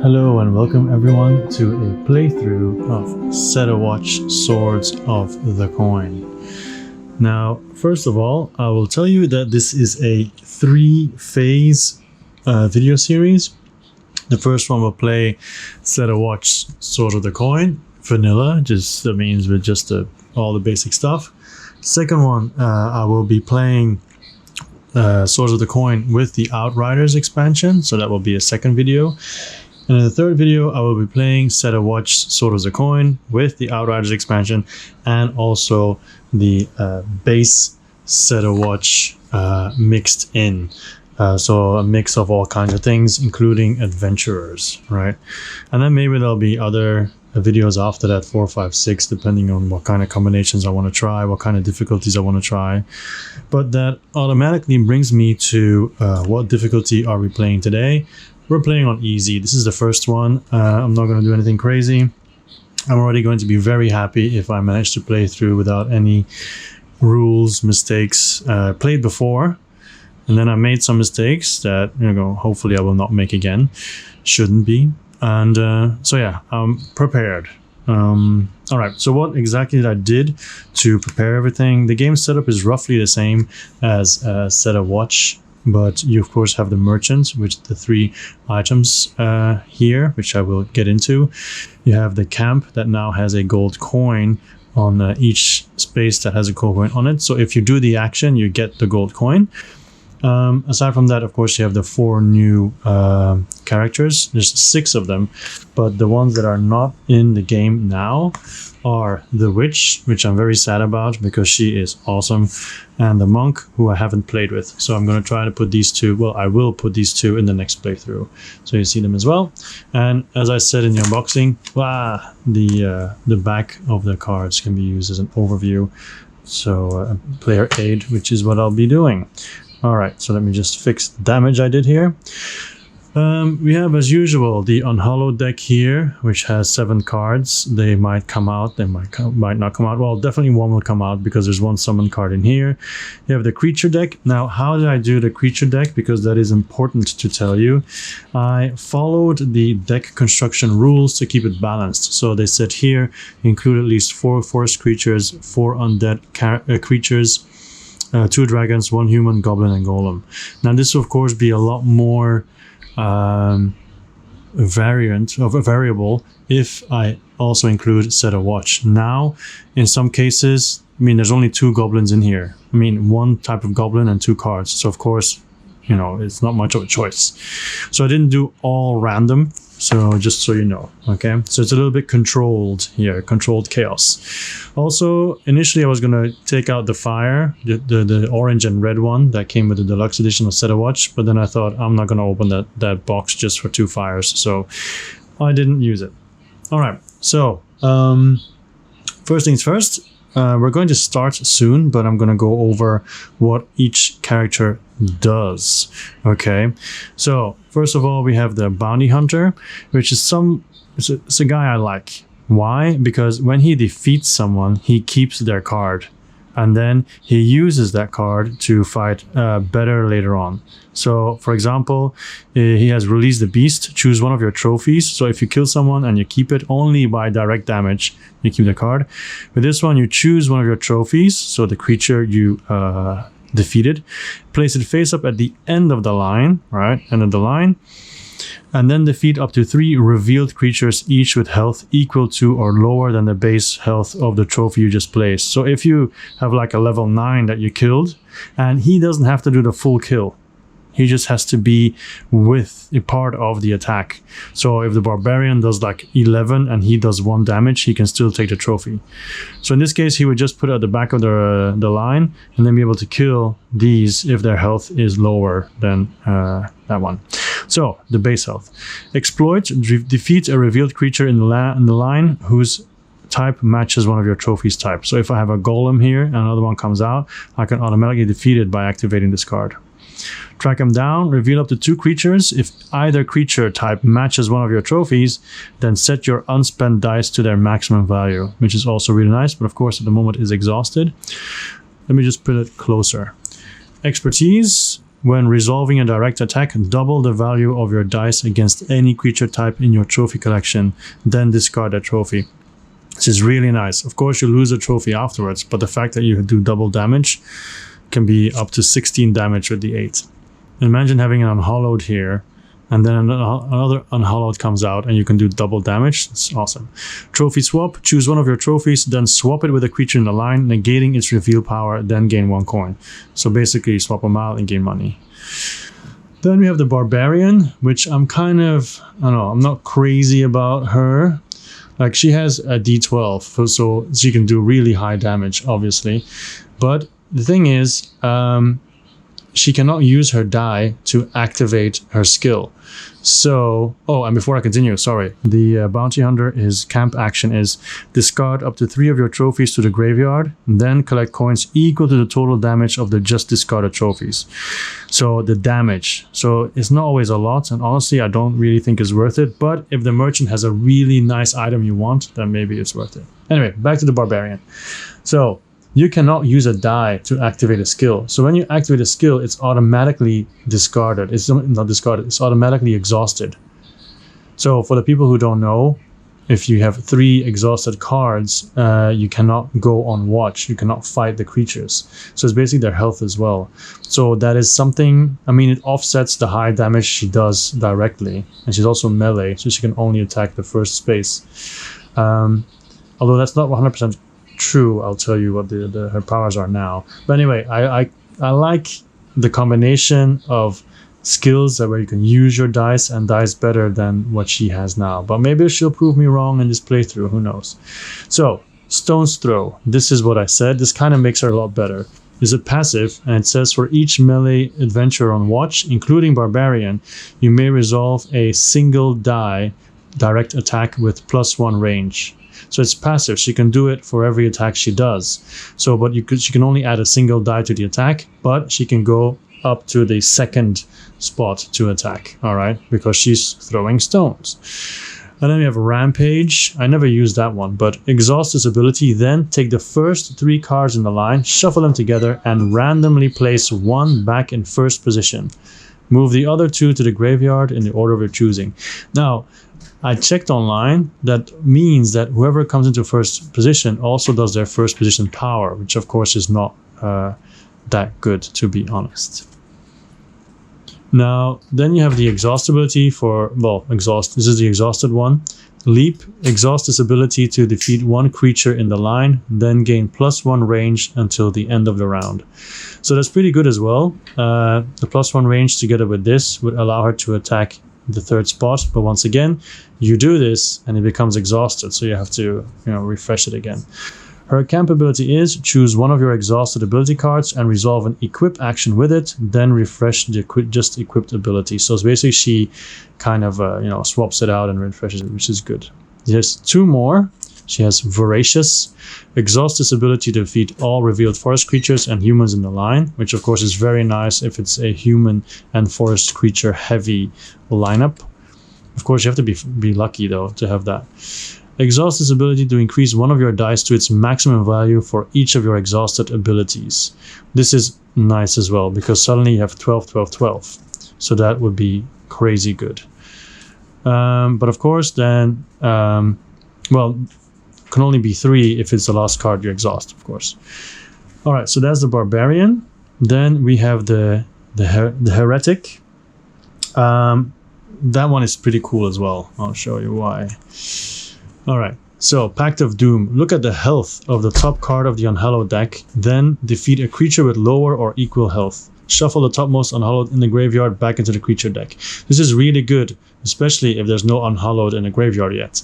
Hello and welcome everyone to a playthrough of SotC Swords of the Coin. Now, first of all, I will tell you that this is a 3-phase video series. The first one will play SotC Swords of the Coin, vanilla, that means with just all the basic stuff. Second one, I will be playing Swords of the Coin with the Outriders expansion, so that will be a second video. And in the third video, I will be playing SotC Swords of the Coin with the Outriders expansion and also the base SotC mixed in. So a mix of all kinds of things, including adventurers, right? And then maybe there'll be other videos after that, 4, 5, 6, depending on what kind of combinations I want to try, what kind of difficulties I want to try. But that automatically brings me to what difficulty are we playing today? We're playing on easy. This is the first one. I'm not going to do anything crazy. I'm already going to be very happy if I manage to play through without any rules, mistakes. Played before, and then I made some mistakes that, hopefully I will not make again. Shouldn't be. And so yeah, I'm prepared. All right, so what exactly did I did to prepare everything? The game setup is roughly the same as SotC, but you of course have the merchants, which the 3 items here, which I will get into. You have the camp that now has a gold coin on each space that has a gold coin on it. So if you do the action, you get the gold coin. Aside from that, of course, you have the 4 new characters. There's 6 of them, but the ones that are not in the game now are the witch, which I'm very sad about because she is awesome, and the monk, who I haven't played with. So I'm going to try to put these 2, well, I will put these 2 in the next playthrough, so you see them as well. And as I said in the unboxing, the back of the cards can be used as an overview, so player aid, which is what I'll be doing. All right, so let me just fix the damage I did here. We have, as usual, the unhallowed deck here, which has 7 cards. They might come out, they might not come out. Well, definitely one will come out because there's 1 summon card in here. You have the creature deck. Now, how did I do the creature deck? Because that is important to tell you. I followed the deck construction rules to keep it balanced. So they said here, include at least 4 forest creatures, 4 undead creatures, 2 dragons, 1 human, goblin, and golem. Now this will of course be a lot more variable if I also include SotC. Now, in some cases, there's only 2 goblins in here. 1 type of goblin and 2 cards. So of course, it's not much of a choice. So I didn't do all random. So just so you know, okay? So it's a little bit controlled here, controlled chaos. Also, initially I was gonna take out the fire, the orange and red one that came with the deluxe edition of SotC, but then I thought I'm not gonna open that box just for 2 fires, so I didn't use it. All right, so first things first, we're going to start soon, but I'm gonna go over what each character does. Okay, so first of all, we have the bounty hunter, which is it's a guy I like. Why? Because when he defeats someone, he keeps their card, and then he uses that card to fight better later on. So for example, he has released the beast. Choose one of your trophies. So if you kill someone and you keep it only by direct damage, you keep the card. With this one, you choose one of your trophies, so the creature you defeated, place it face up at the end of the line, right? End of the line, and then defeat up to 3 revealed creatures, each with health equal to or lower than the base health of the trophy you just placed. So if you have like a level 9 that you killed, and he doesn't have to do the full kill, he just has to be with a part of the attack. So if the barbarian does like 11 and he does 1 damage, he can still take the trophy. So in this case, he would just put it at the back of the line and then be able to kill these if their health is lower than that one. So the base health. Exploit, defeat a revealed creature in the line whose type matches one of your trophy's type. So if I have a golem here and another one comes out, I can automatically defeat it by activating this card. Track them down, reveal up to 2 creatures. If either creature type matches one of your trophies, then set your unspent dice to their maximum value, which is also really nice, but of course at the moment is exhausted. Let me just put it closer. Expertise, when resolving a direct attack, double the value of your dice against any creature type in your trophy collection, then discard that trophy. This is really nice. Of course, you lose a trophy afterwards, but the fact that you do double damage can be up to 16 damage with the 8. Imagine having an unhallowed here, and then another unhallowed comes out, and you can do double damage. It's awesome. Trophy swap. Choose one of your trophies, then swap it with a creature in the line, negating its reveal power, then gain 1 coin. So basically, swap them out and gain money. Then we have the Barbarian, which I'm kind of, I don't know, I'm not crazy about her. Like, she has a D12, so she can do really high damage, obviously. But the thing is, she cannot use her die to activate her skill. So, oh, and before I continue, sorry, the Bounty Hunter, his camp action is discard up to 3 of your trophies to the graveyard, then collect coins equal to the total damage of the just discarded trophies. So the damage, so it's not always a lot, and honestly, I don't really think it's worth it, but if the merchant has a really nice item you want, then maybe it's worth it. Anyway, back to the Barbarian. So, you cannot use a die to activate a skill. So when you activate a skill, it's automatically discarded. It's not discarded, it's automatically exhausted. So for the people who don't know, if you have 3 exhausted cards, you cannot go on watch. You cannot fight the creatures. So it's basically their health as well. So that is something, I mean, it offsets the high damage she does directly. And she's also melee, so she can only attack the first space. Although that's not 100% true, I'll tell you what her powers are now. But anyway, I like the combination of skills that where you can use your dice and dice better than what she has now. But maybe she'll prove me wrong in this playthrough, who knows. So, Stone's Throw. This is what I said. This kind of makes her a lot better. It's a passive, and it says for each melee adventurer on watch, including Barbarian, you may resolve a single die direct attack with +1 range. So it's passive. She can do it for every attack she does. So, but she can only add a single die to the attack, but she can go up to the second spot to attack. All right, because she's throwing stones. And then we have Rampage. I never used that one, but exhaust this ability. Then take the first 3 cards in the line, shuffle them together, and randomly place 1 back in first position. Move the other 2 to the graveyard in the order of your choosing. Now, I checked online, that means that whoever comes into first position also does their first position power, which of course is not that good, to be honest. Now, then you have the exhaust ability for, well, exhaust, this is the exhausted one. Leap, exhaust this ability to defeat 1 creature in the line, then gain +1 range until the end of the round. So that's pretty good as well. The +1 range together with this would allow her to attack the 3rd spot, but once again, you do this and it becomes exhausted, so you have to, refresh it again. Her camp ability is choose one of your exhausted ability cards and resolve an equip action with it, then refresh the just equipped ability. So it's basically she kind of swaps it out and refreshes it, which is good. There's 2 more. She has Voracious. Exhaust this ability to defeat all revealed forest creatures and humans in the line, which of course is very nice if it's a human and forest creature heavy lineup. Of course, you have to be lucky though to have that. Exhaust this ability to increase 1 of your dice to its maximum value for each of your exhausted abilities. This is nice as well because suddenly you have 12, 12, 12. So that would be crazy good. But of course then, well, can only be 3 if it's the last card you exhaust, of course. All right, so that's the Barbarian. Then we have the Heretic. That one is pretty cool as well. I'll show you why. All right, so Pact of Doom. Look at the health of the top card of the Unhallowed deck, then defeat a creature with lower or equal health. Shuffle the topmost Unhallowed in the graveyard back into the creature deck. This is really good, especially if there's no Unhallowed in the graveyard yet.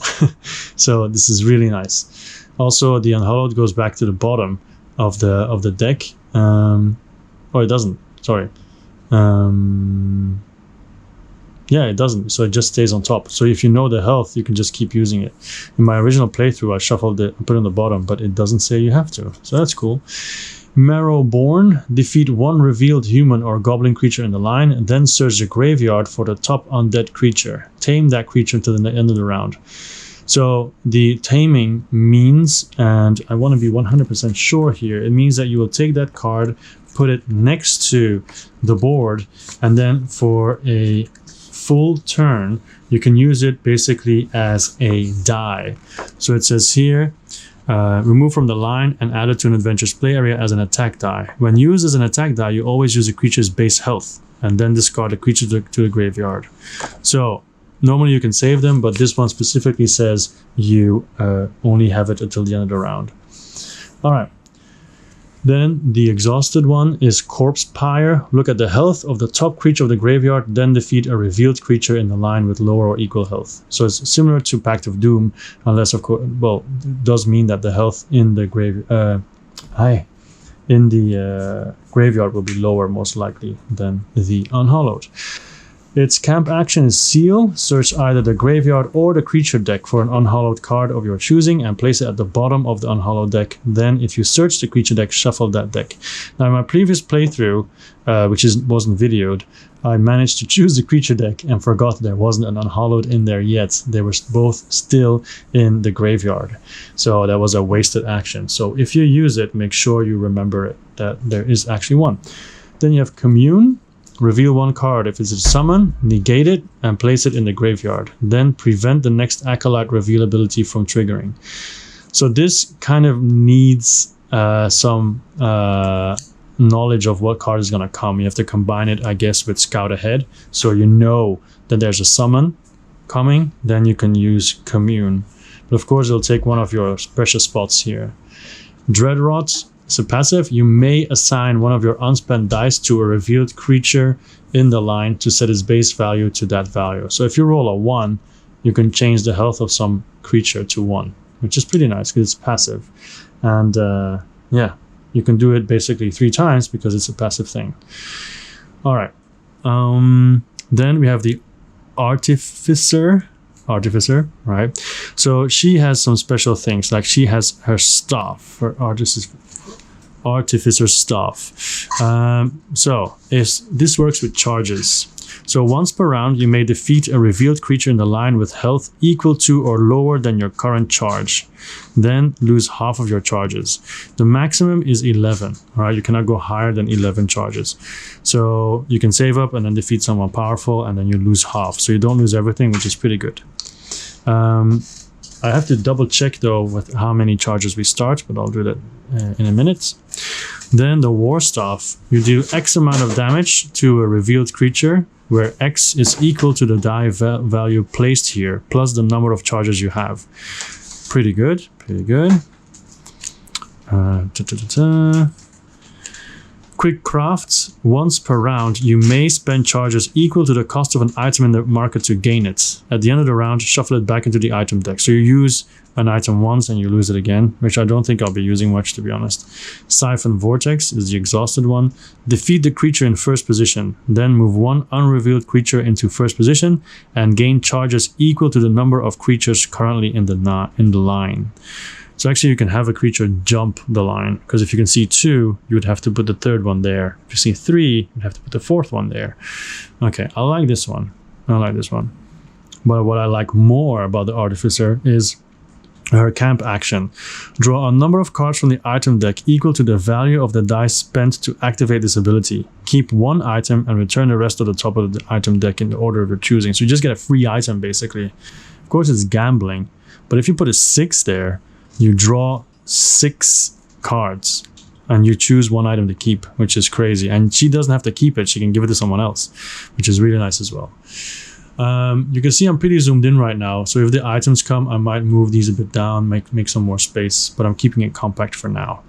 So this is really nice. Also, the Unhallowed goes back to the bottom of the deck. Oh, it doesn't. Sorry. Yeah, it doesn't. So it just stays on top. So if you know the health, you can just keep using it. In my original playthrough, I shuffled it and put it on the bottom, but it doesn't say you have to. So that's cool. Marrowborn. Defeat 1 revealed human or goblin creature in the line, and then search the graveyard for the top undead creature. Tame that creature until the end of the round. So the taming means, and I want to be 100% sure here, it means that you will take that card, put it next to the board, and then for a full turn, you can use it basically as a die. So it says here, remove from the line and add it to an adventure's play area as an attack die. When used as an attack die, you always use a creature's base health and then discard the creature to the graveyard. So normally you can save them, but this one specifically says you only have it until the end of the round. All right. Then the exhausted one is Corpse Pyre. Look at the health of the top creature of the graveyard, then defeat a revealed creature in the line with lower or equal health. So it's similar to Pact of Doom, unless of course, well, it does mean that the health in the graveyard will be lower most likely than the Unhallowed. Its camp action is Seal. Search either the graveyard or the creature deck for an Unhallowed card of your choosing and place it at the bottom of the Unhallowed deck. Then, if you search the creature deck, shuffle that deck. Now, in my previous playthrough, which wasn't videoed, I managed to choose the creature deck and forgot there wasn't an Unhallowed in there yet. They were both still in the graveyard. So that was a wasted action. So if you use it, make sure you remember it, that there is actually one. Then you have Commune. Reveal one card. If it's a summon, negate it and place it in the graveyard. Then prevent the next Acolyte reveal ability from triggering. So this kind of needs some knowledge of what card is going to come. You have to combine it, I guess, with Scout Ahead. So you know that there's a summon coming. Then you can use Commune. But of course, it'll take one of your precious spots here. Dreadrot. It's a passive. You may assign one of your unspent dice to a revealed creature in the line to set its base value to that value. So if you roll a 1, you can change the health of some creature to 1, which is pretty nice because it's passive. And yeah, you can do it basically 3 times because it's a passive thing. All right. Then we have the Artificer, right? So she has some special things, like she has her staff, her Artificer staff. So this works with charges. So once per round, you may defeat a revealed creature in the line with health equal to or lower than your current charge. Then lose half of your charges. The maximum is 11. All right, you cannot go higher than 11 charges. So you can save up and then defeat someone powerful, and then you lose half. So you don't lose everything, which is pretty good. I have to double check though with how many charges we start, but I'll do that in a minute. Then the War Staff. You do X amount of damage to a revealed creature, where X is equal to the die value placed here, plus the number of charges you have. Pretty good, pretty good. Quick crafts. Once per round, you may spend charges equal to the cost of an item in the market to gain it. At the end of the round, shuffle it back into the item deck. So you use an item once and you lose it again, which I don't think I'll be using much, to be honest. Siphon Vortex is the exhausted one. Defeat the creature in first position. Then move one unrevealed creature into first position and gain charges equal to the number of creatures currently in the line. So actually you can have a creature jump the line, because if you can see 2, you would have to put the 3rd one there. If you see 3, you'd have to put the 4th one there. Okay, I like this one. But what I like more about the Artificer is her camp action. Draw a number of cards from the item deck equal to the value of the dice spent to activate this ability. Keep one item and return the rest of the top of the item deck in the order of your choosing. So you just get a free item basically. Of course it's gambling, but if you put a 6 there, you draw 6 cards and you choose one item to keep, which is crazy. And she doesn't have to keep it. She can give it to someone else, which is really nice as well. You can see I'm pretty zoomed in right now. So if the items come, I might move these a bit down, make some more space, but I'm keeping it compact for now.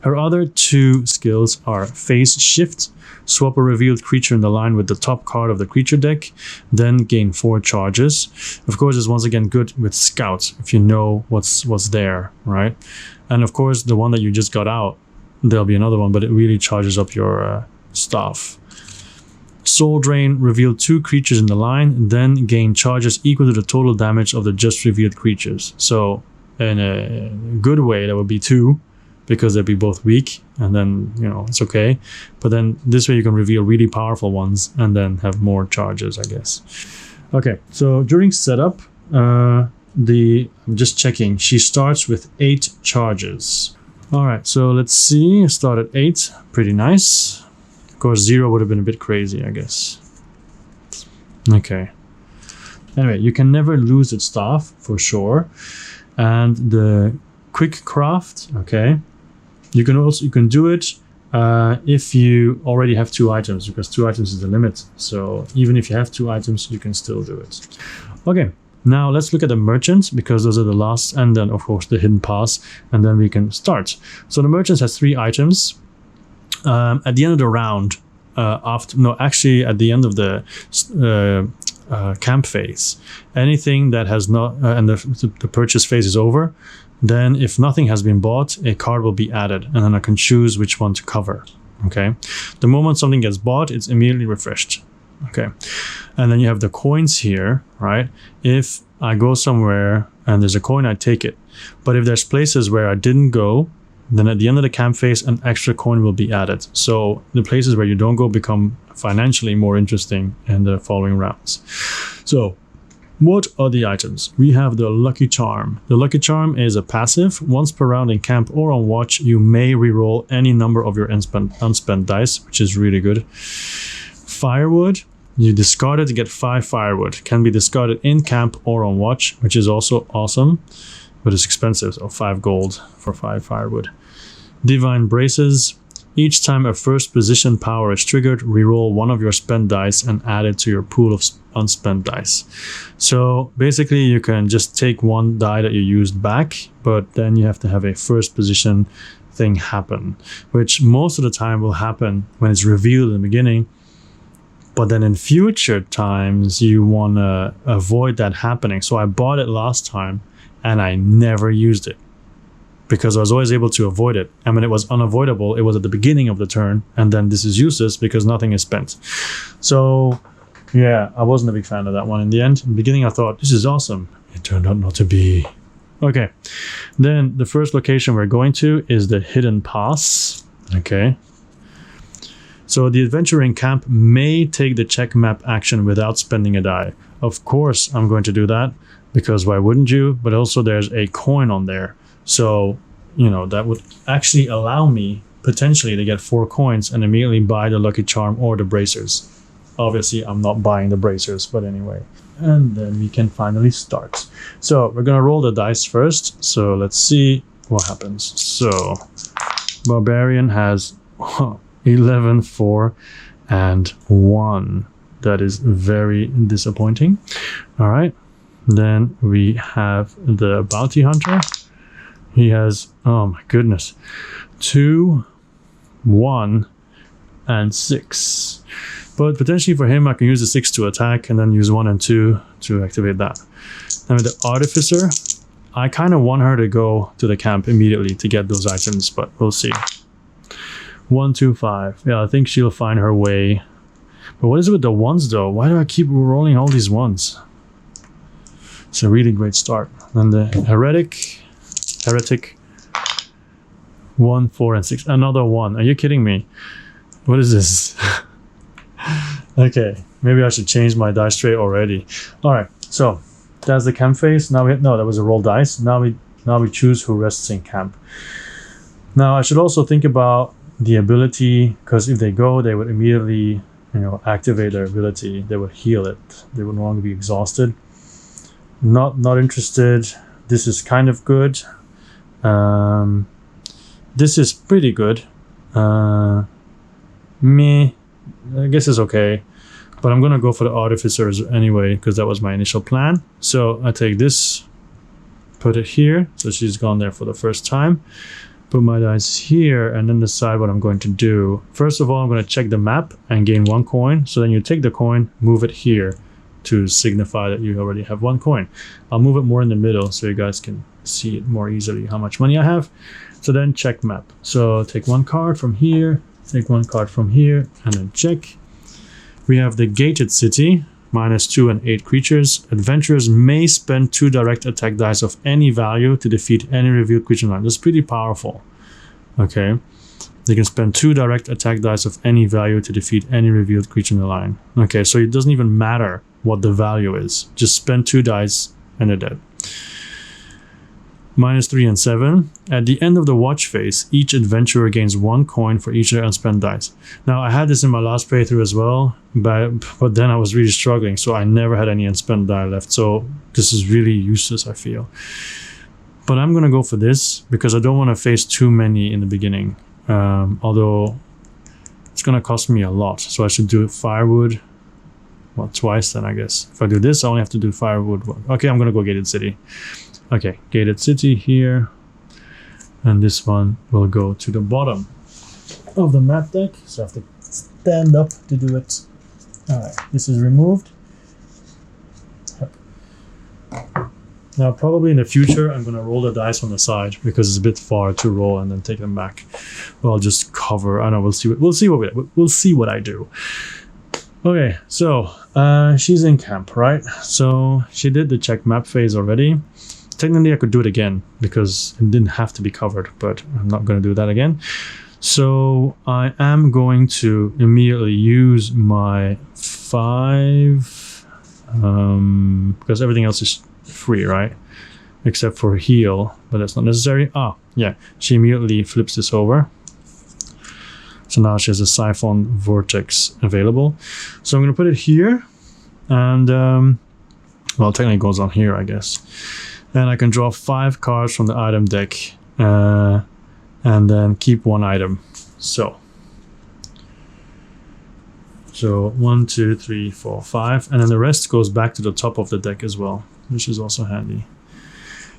Her other 2 skills are Phase Shift. Swap a revealed creature in the line with the top card of the creature deck, then gain 4 charges. Of course, it's once again good with Scout if you know what's there, right? And of course, the one that you just got out, there'll be another one, but it really charges up your stuff. Soul Drain. Reveal 2 creatures in the line, then gain charges equal to the total damage of the just revealed creatures. So in a good way, that would be 2. Because they'd be both weak, and then, it's okay. But then this way you can reveal really powerful ones and then have more charges, I guess. Okay, so during setup, I'm just checking. She starts with 8 charges. All right, so let's see. Start at 8. Pretty nice. Of course, 0 would have been a bit crazy, I guess. Okay. Anyway, you can never lose its staff for sure. And the quick craft, okay. You can do it if you already have 2 items, because 2 items is the limit. So even if you have 2 items, you can still do it. Okay. Now let's look at the merchants, because those are the last, and then of course the hidden pass, and then we can start. So the merchants has 3 items. At the end of the round, at the end of the camp phase, anything that has not, and the purchase phase is over, then if nothing has been bought, a card will be added, and then I can choose which one to cover. Okay. The moment something gets bought, it's immediately refreshed. Okay. And then you have the coins here, right? If I go somewhere and there's a coin, I take it. But if there's places where I didn't go, then at the end of the camp phase, an extra coin will be added. So the places where you don't go become financially more interesting in the following rounds. So what are the items? We have the Lucky Charm. The Lucky Charm is a passive. Once per round in camp or on watch, you may reroll any number of your unspent dice, which is really good. Firewood. You discard it to get 5 firewood. Can be discarded in camp or on watch, which is also awesome, but it's expensive, so 5 gold for 5 firewood. Divine Braces. Each time a first position power is triggered, reroll one of your spent dice and add it to your pool of unspent dice. So basically you can just take 1 die that you used back, but then you have to have a first position thing happen, which most of the time will happen when it's revealed in the beginning. But then in future times, you want to avoid that happening. So I bought it last time and I never used it because I was always able to avoid it. And when it was unavoidable, it was at the beginning of the turn. And then this is useless because nothing is spent. So yeah, I wasn't a big fan of that one. In the end, in the beginning, I thought this is awesome. It turned out not to be. Okay. Then the first location we're going to is the Hidden Pass. Okay. So the adventurer in camp may take the check map action without spending a die. Of course, I'm going to do that because why wouldn't you? But also there's a coin on there. So, you know, that would actually allow me potentially to get 4 coins and immediately buy the Lucky Charm or the bracers. Obviously, I'm not buying the bracers, but anyway. And then we can finally start. So we're going to roll the dice first. So let's see what happens. So Barbarian has 11, 4, and 1. That is very disappointing. All right. Then we have the Bounty Hunter. He has, oh my goodness, 2, 1, and 6. But potentially for him, I can use the 6 to attack and then use 1 and 2 to activate that. Now with the Artificer, I kind of want her to go to the camp immediately to get those items, but we'll see. 1, 2, 5. Yeah, I think she'll find her way. But what is it with the 1s though? Why do I keep rolling all these 1s? It's a really great start. Then the Heretic, 1, 4, and 6. Another 1. Are you kidding me? What is this? Okay, maybe I should change my dice tray already. All right, so that's the camp phase. Now no, that was a roll dice. Now we choose who rests in camp. Now I should also think about the ability, because if they go, they would immediately, activate their ability. They would heal it. They would no longer be exhausted. Not interested. This is kind of good. This is pretty good. Me, I guess it's okay. But I'm gonna go for the Artificers anyway, because that was my initial plan. So I take this, put it here. So she's gone there for the first time. Put my dice here and then decide what I'm going to do. First of all, I'm going to check the map and gain 1 coin. So then you take the coin, move it here to signify that you already have 1 coin. I'll move it more in the middle so you guys can see it more easily how much money I have. So then check map. So take 1 card from here, take 1 card from here, and then check. We have the Gated City, -2 and 8 creatures. Adventurers may spend 2 direct attack dice of any value to defeat any revealed creature in the line. That's pretty powerful. Okay. They can spend 2 direct attack dice of any value to defeat any revealed creature in the line. Okay, so it doesn't even matter what the value is. Just spend 2 dice and they're dead. -3 and 7. At the end of the watch phase, each adventurer gains 1 coin for each of their unspent dice. Now, I had this in my last playthrough as well, but then I was really struggling, so I never had any unspent die left. So this is really useless, I feel. But I'm going to go for this because I don't want to face too many in the beginning. Although it's going to cost me a lot. So I should do firewood. Well, twice then, I guess. If I do this, I only have to do firewood. Okay, I'm going to go Gated City. Okay, Gated City here. And this one will go to the bottom of the map deck. So I have to stand up to do it. Alright, this is removed. Now, probably in the future, I'm going to roll the dice on the side because it's a bit far to roll and then take them back. Well, I'll just cover. I don't know. We'll see what I do. Okay, so she's in camp, right? So she did the check map phase already. Technically, I could do it again because it didn't have to be covered, but I'm not going to do that again. So I am going to immediately use my 5 because everything else is free, right? Except for heal, but that's not necessary. Ah, yeah, she immediately flips this over. So now she has a Siphon Vortex available. So I'm going to put it here. And, well, technically it goes on here, I guess. And I can draw 5 cards from the item deck. And then keep 1 item. So 1, 2, 3, 4, 5. And then the rest goes back to the top of the deck as well, which is also handy.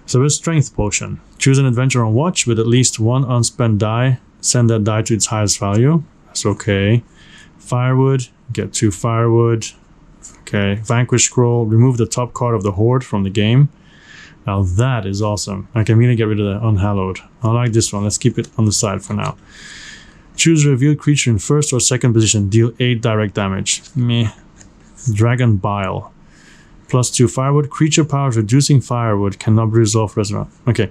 So a Strength Potion. Choose an adventure on watch with at least 1 unspent die. Send that die to its highest value. That's okay. Firewood. Get 2 firewood. Okay. Vanquish Scroll. Remove the top card of the Horde from the game. Now that is awesome. Okay, I'm going to get rid of the Unhallowed. I like this one. Let's keep it on the side for now. Choose a revealed creature in first or second position. Deal 8 direct damage. Meh. Dragon Bile. +2 firewood. Creature powers reducing firewood cannot be resolved restaurant. Okay.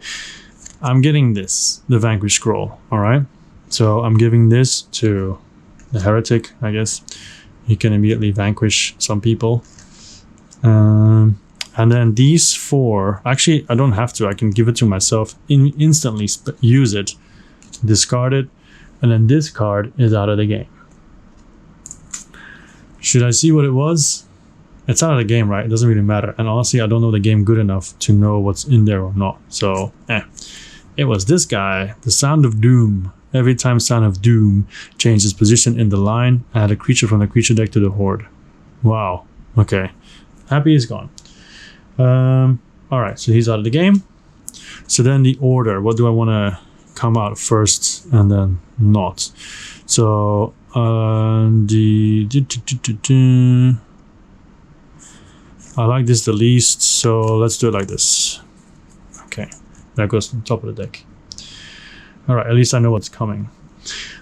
I'm getting this. The Vanquish Scroll. Alright. So I'm giving this to the Heretic, I guess. He can immediately vanquish some people. And then these 4, actually I don't have to, I can give it to myself, instantly use it, discard it, and then this card is out of the game. Should I see what it was? It's out of the game, right? It doesn't really matter. And honestly, I don't know the game good enough to know what's in there or not. So, it was this guy, the Sound of Doom. Every time Sound of Doom changes position in the line, add a creature from the creature deck to the Horde. Wow. Okay. Happy is gone. Alright, so he's out of the game. So then the order. What do I want to come out first and then not? So, I like this the least, so let's do it like this. Okay. That goes to the top of the deck. Alright, at least I know what's coming.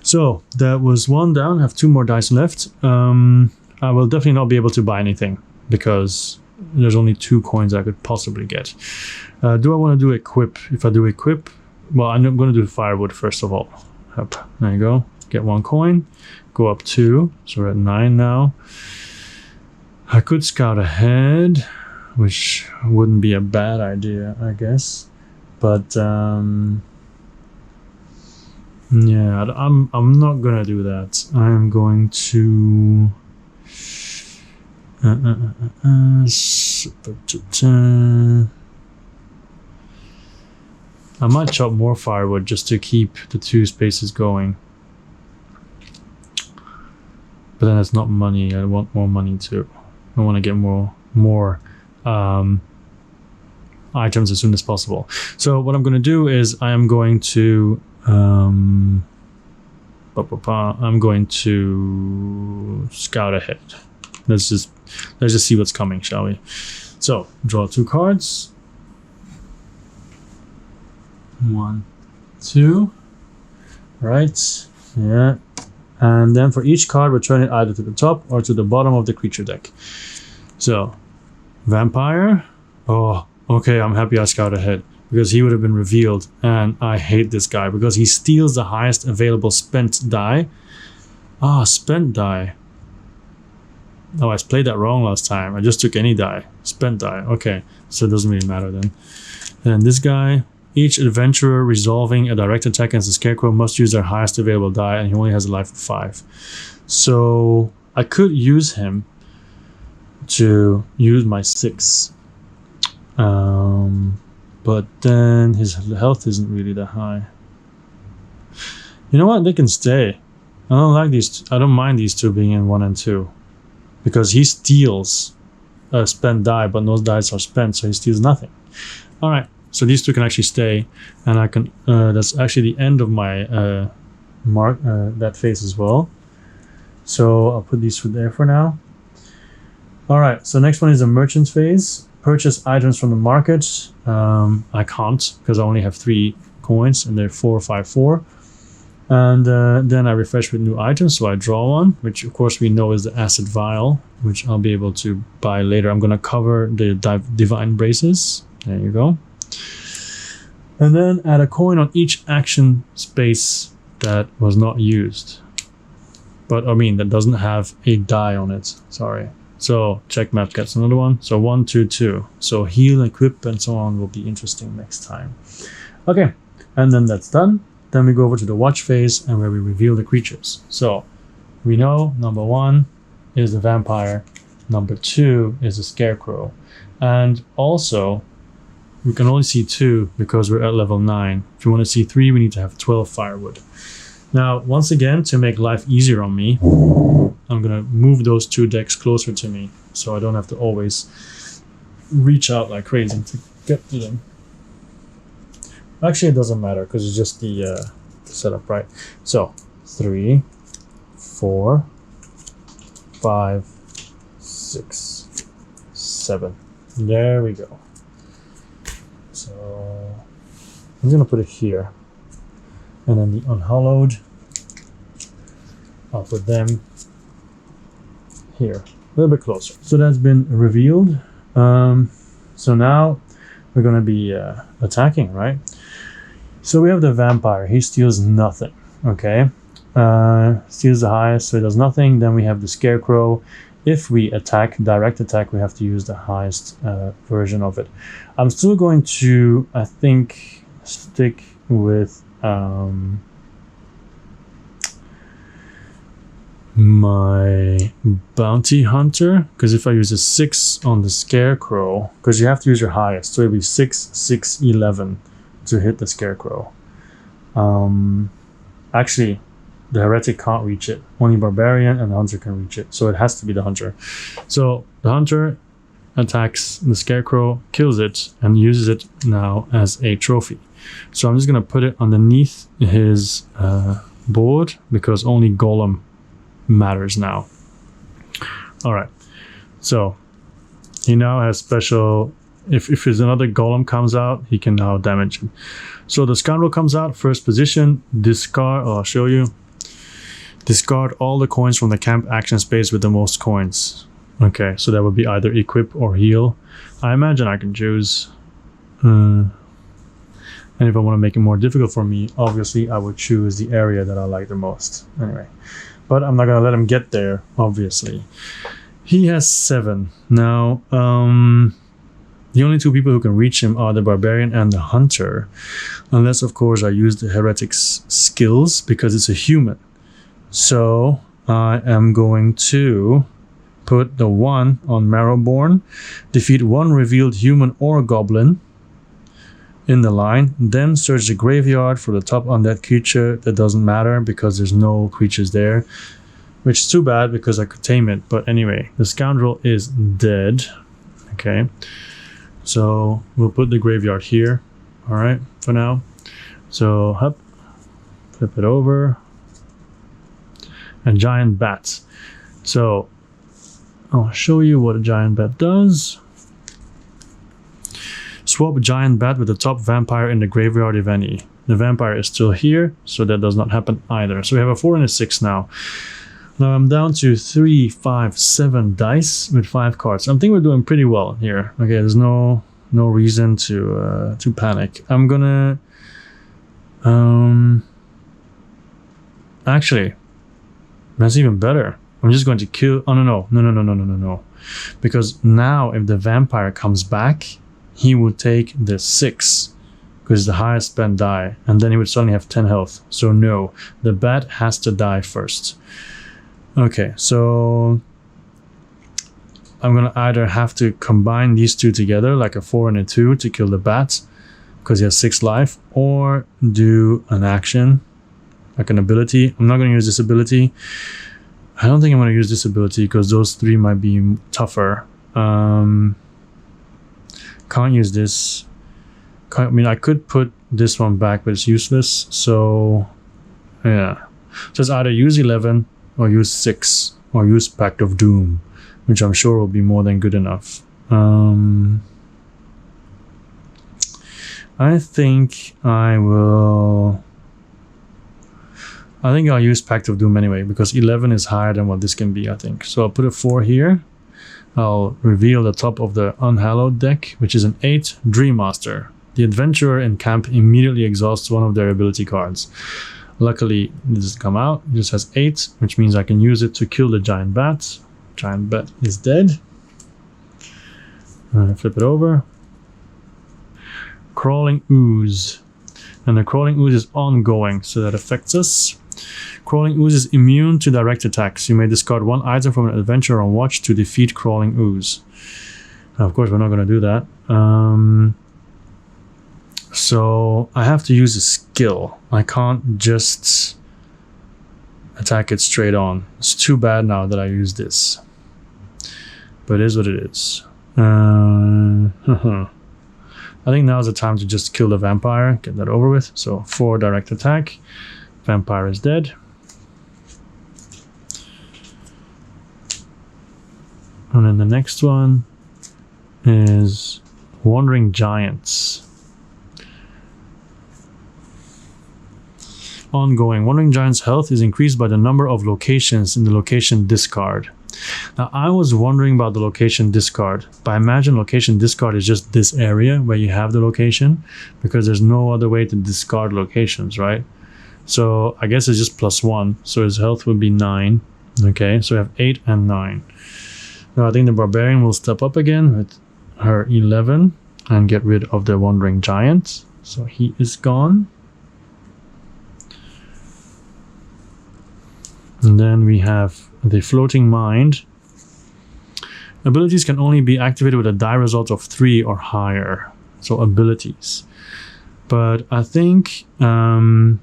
So, that was 1 down. I have 2 more dice left. I will definitely not be able to buy anything because there's only 2 coins I could possibly get. Do I want to do equip? If I do equip, well, I'm going to do firewood first of all. Up. There you go. Get 1 coin. Go up 2. So we're at 9 now. I could scout ahead, which wouldn't be a bad idea, I guess. But yeah, I'm not gonna do that. I'm going to I might chop more firewood just to keep the 2 spaces going. But then it's not money. I want more money too. I want to get more items as soon as possible. So what I'm going to do is I am going to I'm going to scout ahead. Let's just see what's coming, shall we? So draw 2 cards. 1, 2. Right. Yeah. And then for each card, return it either to the top or to the bottom of the creature deck. So, Vampire. Oh, okay, I'm happy I scout ahead because he would have been revealed. And I hate this guy because he steals the highest available spent die. Ah, spent die. Oh, I played that wrong last time. I just took any die. Spent die. Okay, so it doesn't really matter then. And then this guy, Each adventurer resolving a direct attack against the Scarecrow must use their highest available die, and he only has a life of 5. So I could use him to use my 6. But then his health isn't really that high. You know what? They can stay. I don't like these. I don't mind these two being in 1 and 2, because he steals a spent die, but those dice are spent, so he steals nothing. All right, so these two can actually stay, and I can. That's actually the end of my that phase as well. So I'll put these there for now. All right, so next one is the merchant phase. Purchase items from the market. I can't because I only have 3 coins, and they're 4, 5, 4. And then I refresh with new items, so I draw one, which of course we know is the acid vial, which I'll be able to buy later. I'm going to cover the divine braces. There you go. And then add a coin on each action space that was not used. But I mean, that doesn't have a die on it. Sorry. So check map gets another one. So 1, 2, 2. So heal, equip, and so on will be interesting next time. Okay, and then that's done. Then we go over to the watch phase, and where we reveal the creatures. So we know number 1 is the vampire, number 2 is the scarecrow, and also we can only see 2 because we're at level 9. If you want to see 3, we need to have 12 firewood. Now, once again, to make life easier on me, I'm gonna move those 2 decks closer to me, so I don't have to always reach out like crazy to get to them. Actually, it doesn't matter because it's just the setup, right? So 3, 4, 5, 6, 7. There we go. So I'm gonna put it here, and then the unhallowed, I'll put them here, a little bit closer. So that's been revealed. So now we're gonna be attacking, right? So we have the vampire. He steals nothing. Okay, steals the highest, so he does nothing. Then we have the scarecrow. If we attack, direct attack, we have to use the highest version of it. I'm still going to, I think, stick with my bounty hunter, because if I use a 6 on the scarecrow, because you have to use your highest, so it'll be 6, 6, 11 to hit the scarecrow. Actually, the heretic can't reach it. Only barbarian and the hunter can reach it, so it has to be the hunter. So the hunter attacks the scarecrow, kills it, and uses it now as a trophy. So I'm just gonna put it underneath his board, because only golem matters now. All right, so he now has special. If there's another golem comes out, he can now damage him. So the scoundrel comes out, first position, discard. I'll show you. Discard all the coins from the camp action space with the most coins. Okay, so that would be either equip or heal. I imagine I can choose. And if I want to make it more difficult for me, obviously I would choose the area that I like the most. Anyway, but I'm not gonna let him get there, obviously. He has 7. Now, the only 2 people who can reach him are the barbarian and the hunter. Unless, of course, I use the heretic's skills, because it's a human. So I am going to put the 1 on Marrowborn. Defeat 1 revealed human or goblin in the line. Then search the graveyard for the top undead creature. That doesn't matter because there's no creatures there, which is too bad because I could tame it. But anyway, the scoundrel is dead. Okay, so we'll put the graveyard here. All right, for now. So up, flip it over, and giant bats. So I'll show you what a giant bat does. Swap a giant bat with the top vampire in the graveyard if any. The vampire is still here, so that does not happen either. So we have a 4 and a 6 now. Now I'm down to 3, 5, 7 dice with 5 cards. I think we're doing pretty well here. Okay, there's no reason to panic. I'm gonna actually, that's even better. I'm just going to kill. Oh no. Because now if the vampire comes back, he will take the 6, because it's the highest spent die, and then he would suddenly have 10 health. So no, the bat has to die first. Okay, so I'm gonna either have to combine these two together, like a 4 and a 2, to kill the bat, because he has 6 life, or do an action, like an ability. I'm not gonna use this ability. I don't think I'm gonna use this ability because those 3 might be tougher. Can't use this. I mean, I could put this one back, but it's useless. So, yeah. Just either use 11 or use 6 or use Pact of Doom, which I'm sure will be more than good enough. I think I'll use Pact of Doom anyway, because 11 is higher than what this can be, I think. So I'll put a 4 here. I'll reveal the top of the Unhallowed deck, which is an 8 Dream Master. The adventurer in camp immediately exhausts one of their ability cards. Luckily, it doesn't come out. It just has 8, which means I can use it to kill the giant bat. Giant bat is dead. Flip it over. Crawling Ooze. And the Crawling Ooze is ongoing, so that affects us. Crawling Ooze is immune to direct attacks. You may discard 1 item from an adventurer on watch to defeat Crawling Ooze. Now, of course, we're not going to do that. So I have to use a skill. I can't just attack it straight on. It's too bad now that I use this. But it is what it is. I think now is the time to just kill the vampire. Get that over with. So 4 direct attack. Vampire is dead. And then the next one is Wandering Giants. Ongoing. Wandering Giants' health is increased by the number of locations in the location discard. Now, I was wondering about the location discard, but I imagine location discard is just this area where you have the location, because there's no other way to discard locations, right? So I guess it's just +1, so his health would be 9. Okay, so we have 8 and 9. Now I think the Barbarian will step up again with her 11 and get rid of the Wandering Giant. So he is gone. And then we have the Floating Mind. Abilities can only be activated with a die result of 3 or higher. So abilities. But I think the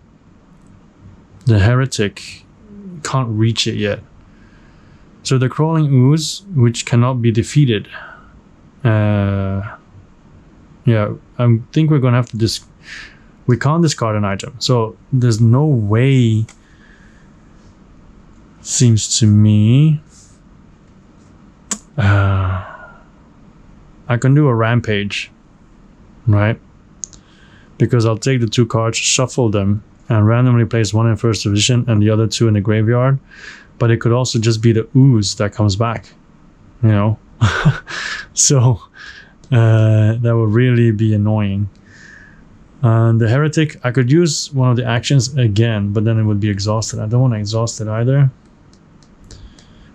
Heretic can't reach it yet. So the Crawling Ooze, which cannot be defeated. Yeah, I think we're gonna have to we can't discard an item. So there's no way, seems to me. I can do a Rampage, right? Because I'll take the 2 cards, shuffle them, and randomly place 1 in first position and the other 2 in the graveyard. But it could also just be the Ooze that comes back, you know? So that would really be annoying. And the Heretic, I could use one of the actions again, but then it would be exhausted. I don't want to exhaust it either.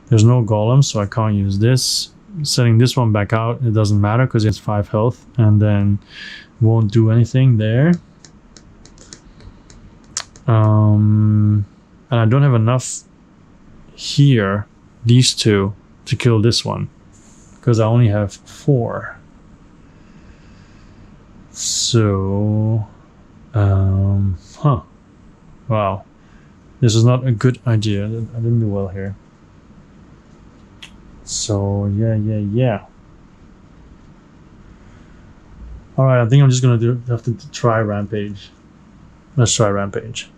There's no golem, so I can't use this. Setting this one back out, it doesn't matter because it's 5 health and then won't do anything there. And I don't have enough here, these 2, to kill this one because I only have 4. So, wow, this is not a good idea. I didn't do well here. So yeah. All right, I think I'm just gonna have to try Rampage. Let's try Rampage.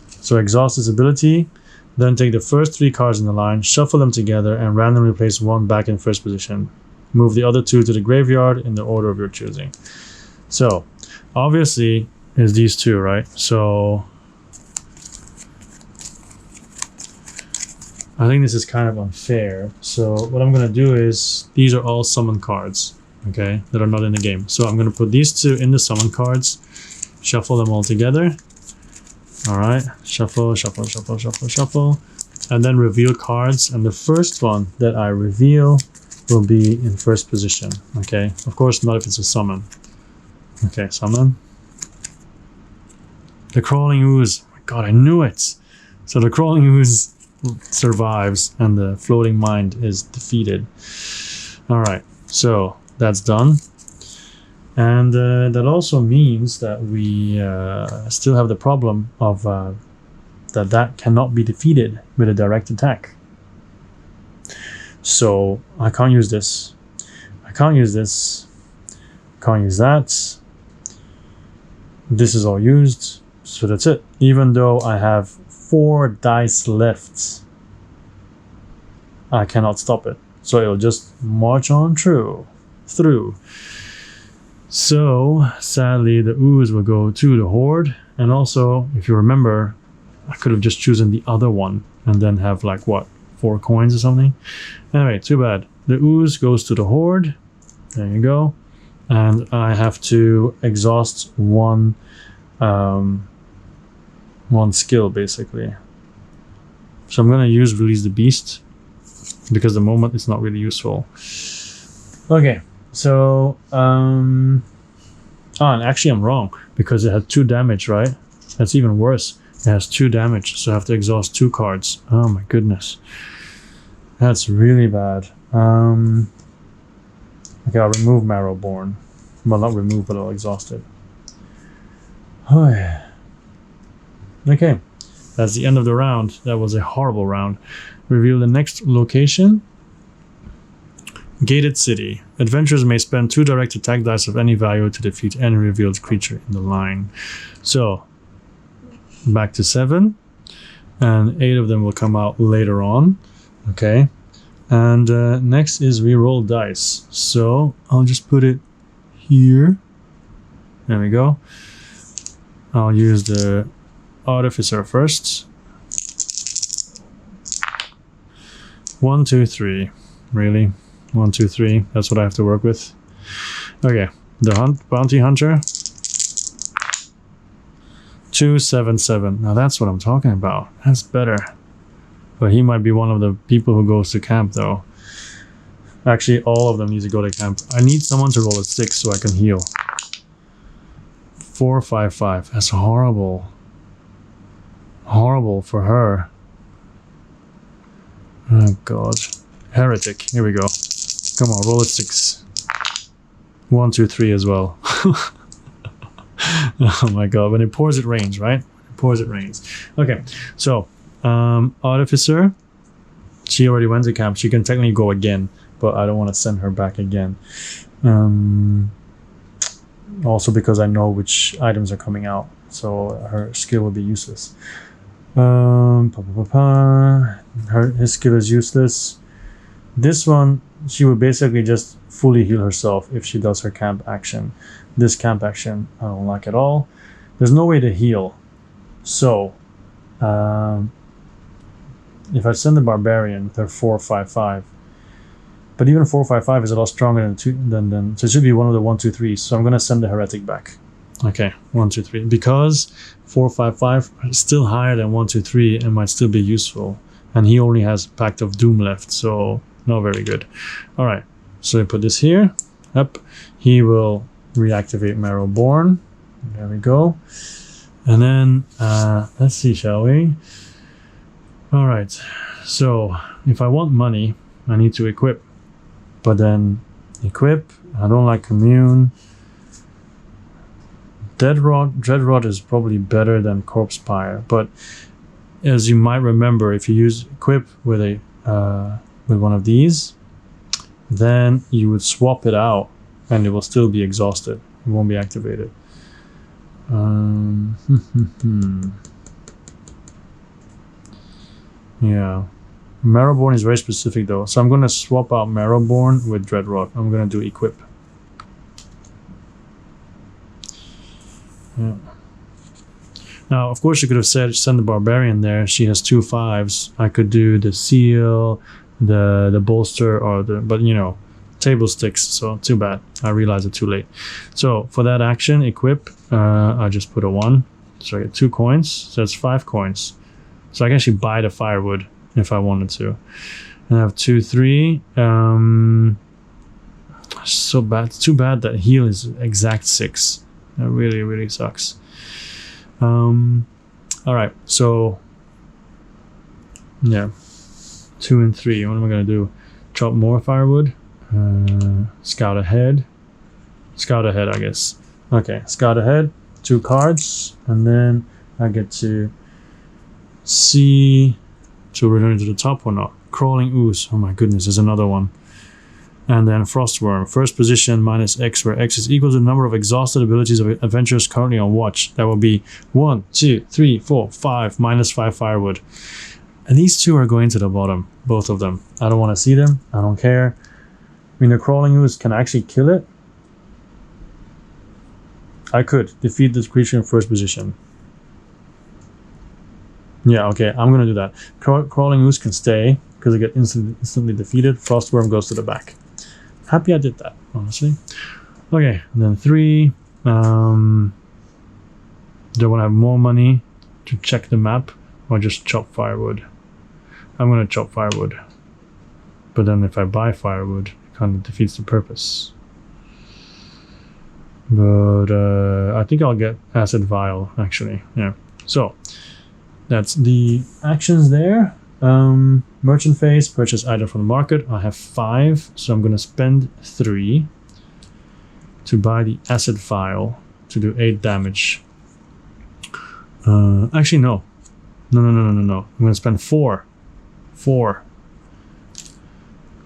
So exhaust this ability, then take the first 3 cards in the line, shuffle them together, and randomly place 1 back in first position. Move the other 2 to the graveyard in the order of your choosing. So obviously it's these 2, right? So I think this is kind of unfair. So what I'm gonna do is, these are all summon cards, okay, that are not in the game. So I'm gonna put these 2 in the summon cards, shuffle them all together. All right, shuffle, and then reveal cards. And the first one that I reveal will be in first position, okay? Of course, not if it's a summon. Okay, summon. The crawling ooze. Oh my God, I knew it. So the crawling ooze survives and the floating mind is defeated. All right, so that's done. And that also means that we still have the problem of that cannot be defeated with a direct attack. So I can't use this. I can't use this. Can't use that. This is all used. So that's it. Even though I have 4 dice left, I cannot stop it. So it'll just march on through. So sadly, the ooze will go to the horde. And also, if you remember, I could have just chosen the other one and then have like what, 4 coins or something. Anyway, too bad. The ooze goes to the horde. There you go. And I have to exhaust one skill basically. So I'm gonna use release the beast because the moment it's not really useful. Okay, so and actually I'm wrong because it had 2 damage, right? That's even worse. It has 2 damage, so I have to exhaust 2 cards. Oh my goodness, that's really bad. Okay, I'll remove Marrowborn. Well, not remove, but I'll exhaust it. Oh yeah. Okay, that's the end of the round. That was a horrible round. Reveal the next location. Gated City. Adventurers may spend 2 direct attack dice of any value to defeat any revealed creature in the line. So, back to 7. And 8 of them will come out later on. Okay. And next is reroll dice. So, I'll just put it here. There we go. I'll use the Artificer first. 1, 2, 3. Really? 1, 2, 3. That's what I have to work with. Okay. The Bounty Hunter. 2, 7, 7. Now that's what I'm talking about. That's better. But he might be one of the people who goes to camp though. Actually, all of them need to go to camp. I need someone to roll a 6 so I can heal. 4, 5, 5. That's horrible. Horrible for her. Oh God. Heretic. Here we go. Come on, roll a 6. 1, 2, 3 as well. Oh my God. When it pours, it rains, right? It pours, it rains. Okay. So, Artificer. She already went to camp. She can technically go again, but I don't want to send her back again. Also because I know which items are coming out, so her skill will be useless. His skill is useless. This one, she will basically just fully heal herself if she does her camp action. This camp action I don't like at all. There's no way to heal. So if I send the Barbarian, they're 4, 5, 5. But even 4, 5, 5 is a lot stronger than 2 than so it should be one of the 1, 2, 3s. So I'm gonna send the Heretic back. Okay, 1, 2, 3. Because 4, 5, 5 is still higher than 1, 2, 3 and might still be useful. And he only has Pact of Doom left, so not very good. Alright, so I put this here. Up. He will reactivate Marrowborn. There we go. And then let's see, shall we? Alright, so if I want money, I need to equip. But then equip, I don't like commune. Dreadrot is probably better than Corpse Pyre, but as you might remember, if you use equip with a with one of these, then you would swap it out and it will still be exhausted. It won't be activated. Yeah. Marrowborn is very specific though, so I'm going to swap out Marrowborn with Dreadrot. I'm going to do equip. Yeah. Now, of course, you could have said send the Barbarian there. She has 2 5s. I could do the seal, the bolster, or but you know, table sticks. So too bad. I realized it too late. So for that action, equip, I just put a 1. So I get 2 coins. So that's 5 coins. So I can actually buy the firewood if I wanted to. And I have 2, 3. So bad. It's too bad that heal is exact 6. That really, really sucks. All right, so yeah, 2 and 3. What am I gonna do? Chop more firewood. Scout ahead. Scout ahead, I guess. Okay, scout ahead. 2 cards, and then I get to see to return to the top or not. Crawling ooze. Oh my goodness, there's another one. And then frostworm. First position minus X, where X is equal to the number of exhausted abilities of adventurers currently on watch. That will be 1, 2, 3, 4, 5 minus 5 firewood. And these 2 are going to the bottom, both of them. I don't want to see them. I don't care. I mean, the crawling ooze can actually kill it. I could defeat this creature in first position. Yeah, okay, I'm gonna do that. Crawling ooze can stay because it gets instantly defeated. Frostworm goes to the back. Happy I did that, honestly. Okay, and then 3. Do I want to have more money to check the map or just chop firewood? I'm gonna chop firewood. But then if I buy firewood, it kind of defeats the purpose. But I think I'll get acid vial, actually. Yeah. So that's the actions there. Merchant phase, purchase item from the market. I have 5, so I'm going to spend 3 to buy the acid vial to do 8 damage. Actually, no. No. I'm going to spend 4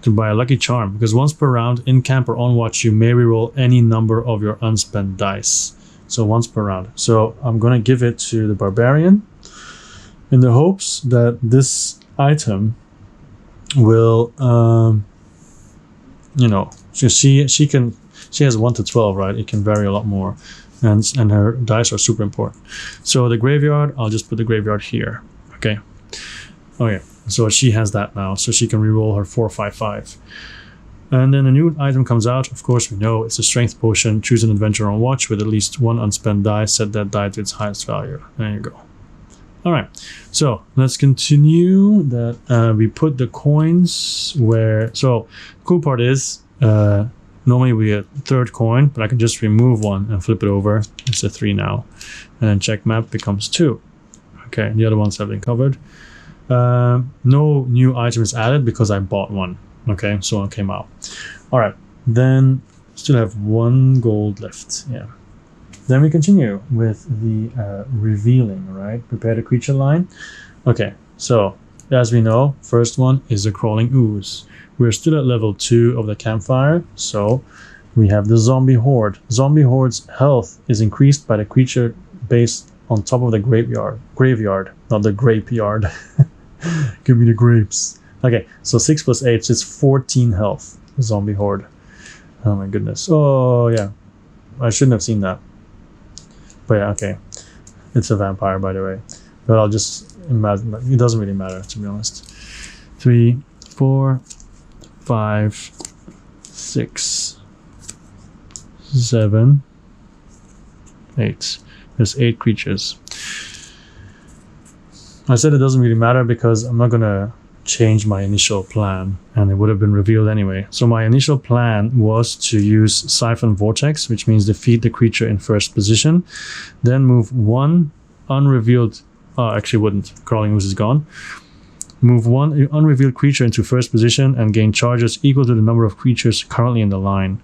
to buy a lucky charm, because once per round in camp or on watch you may reroll any number of your unspent dice. So once per round. So I'm going to give it to the barbarian in the hopes that this item will you know, so she has 1 to 12, right? It can vary a lot more, and her dice are super important. So the graveyard, I'll just put the graveyard here. Okay. So she has that now, so she can reroll her 4/5/5. And then a new item comes out. Of course, we know it's a strength potion. Choose an adventurer on watch with at least 1 unspent die. Set that die to its highest value. There you go. All right, so let's continue that. We put the coins where, so cool part is, normally we get 3rd coin, but I can just remove 1 and flip it over. It's a 3 now. And then check map becomes 2. Okay, the other ones have been covered. No new item is added because I bought 1. Okay, so one came out. All right, then still have 1 gold left. Yeah. Then we continue with the revealing, right? Prepare the creature line. Okay, so as we know, first one is the crawling ooze. We're still at level 2 of the campfire, so we have the zombie horde. Zombie horde's health is increased by the creature based on top of the graveyard, not the grape yard. Give me the grapes. Okay, so 6 plus 8, so it's 14 health. Zombie horde. Oh my goodness. Oh yeah, I shouldn't have seen that. But yeah, okay. It's a vampire, by the way. But I'll just imagine. It doesn't really matter, to be honest. 3, 4, 5, 6, 7, 8. There's 8 creatures. I said it doesn't really matter because I'm not gonna change my initial plan, and it would have been revealed anyway. So my initial plan was to use Siphon Vortex, which means defeat the creature in first position, then move 1 unrevealed, actually wouldn't, Crawling Ooze is gone. Move 1 unrevealed creature into first position and gain charges equal to the number of creatures currently in the line.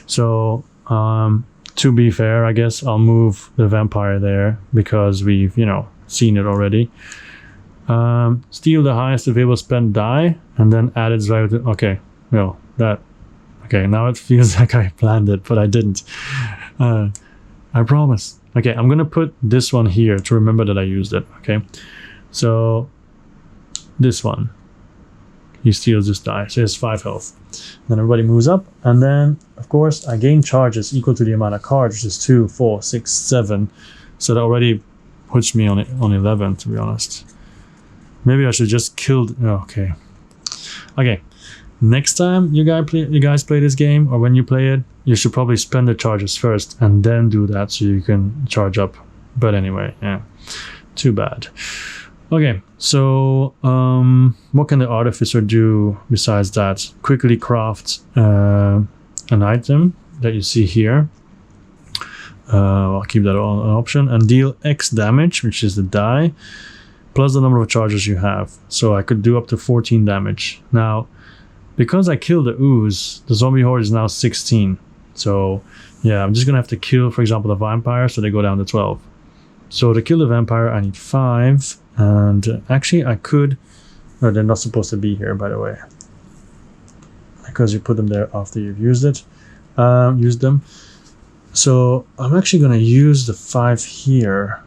So to be fair, I guess I'll move the vampire there because we've, you know, seen it already. Steal the highest available spent die and then add its value to, okay, no, that, okay, now it feels like I planned it, but I didn't. I promise. Okay, I'm gonna put this one here to remember that I used it, okay? So this one, he steals this die, so he has 5 health. Then everybody moves up, and then of course I gain charges equal to the amount of cards, which is 2, 4, 6, 7. So that already puts me on 11, to be honest. Maybe I should just kill. Okay. Next time you guys play this game, or when you play it, you should probably spend the charges first and then do that so you can charge up. But anyway, yeah, too bad. Okay, so what can the artificer do besides that? Quickly craft an item that you see here. I'll keep that on an option, and deal X damage, which is the die, plus the number of charges you have. So I could do up to 14 damage. Now, because I killed the ooze, the zombie horde is now 16. So yeah, I'm just gonna have to kill, for example, the vampire, so they go down to 12. So to kill the vampire, I need 5, and actually I could, no, they're not supposed to be here, by the way, because you put them there after you've used them. So I'm actually gonna use the 5 here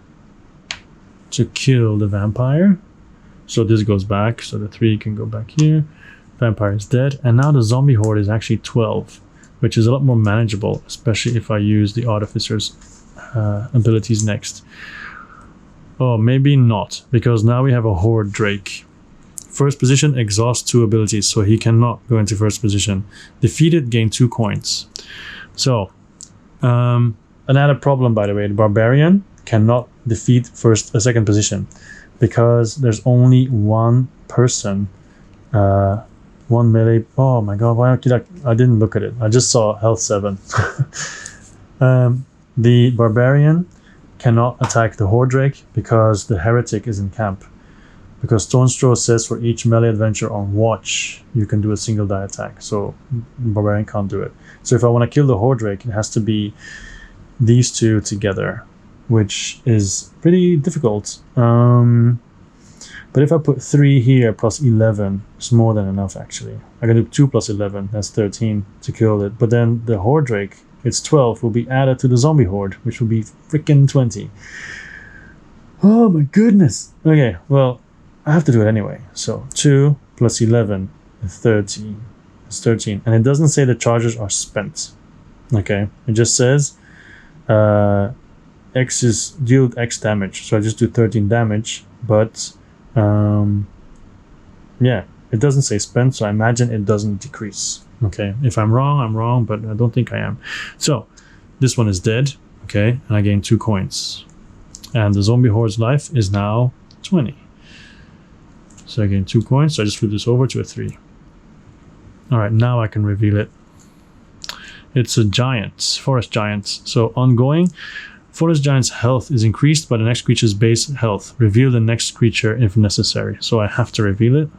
to kill the vampire. So this goes back, so the 3 can go back here. Vampire is dead, and now the zombie horde is actually 12, which is a lot more manageable, especially if I use the artificer's abilities next. Oh, maybe not, because now we have a horde drake. First position exhausts 2 abilities, so he cannot go into first position. Defeated, gain 2 coins. So another problem, by the way, the barbarian cannot defeat second position, because there's only one person, one melee. Oh my god, why did I didn't look at it. I just saw health 7. The barbarian cannot attack the horde drake because the heretic is in camp. Because Stonestraw says for each melee adventure on watch, you can do a single die attack. So barbarian can't do it. So if I want to kill the horde drake, it has to be these 2 together, which is pretty difficult. But if I put 3 here plus 11, it's more than enough actually. I can do 2 plus 11, that's 13 to kill it. But then the horde drake, it's 12, will be added to the zombie horde, which will be freaking 20. Oh my goodness. Okay, well, I have to do it anyway. So 2 plus 11 is 13. It's 13. And it doesn't say the charges are spent. Okay, it just says X is dealt X damage. So I just do 13 damage, but yeah, it doesn't say spent, so I imagine it doesn't decrease. Okay, if I'm wrong, I'm wrong, but I don't think I am. So this one is dead, okay, and I gain 2 coins. And the zombie horde's life is now 20. So I gain 2 coins, so I just flip this over to a 3. Alright, now I can reveal it. It's a giant, forest giant. So ongoing, forest giant's health is increased by the next creature's base health. Reveal the next creature if necessary. So I have to reveal it.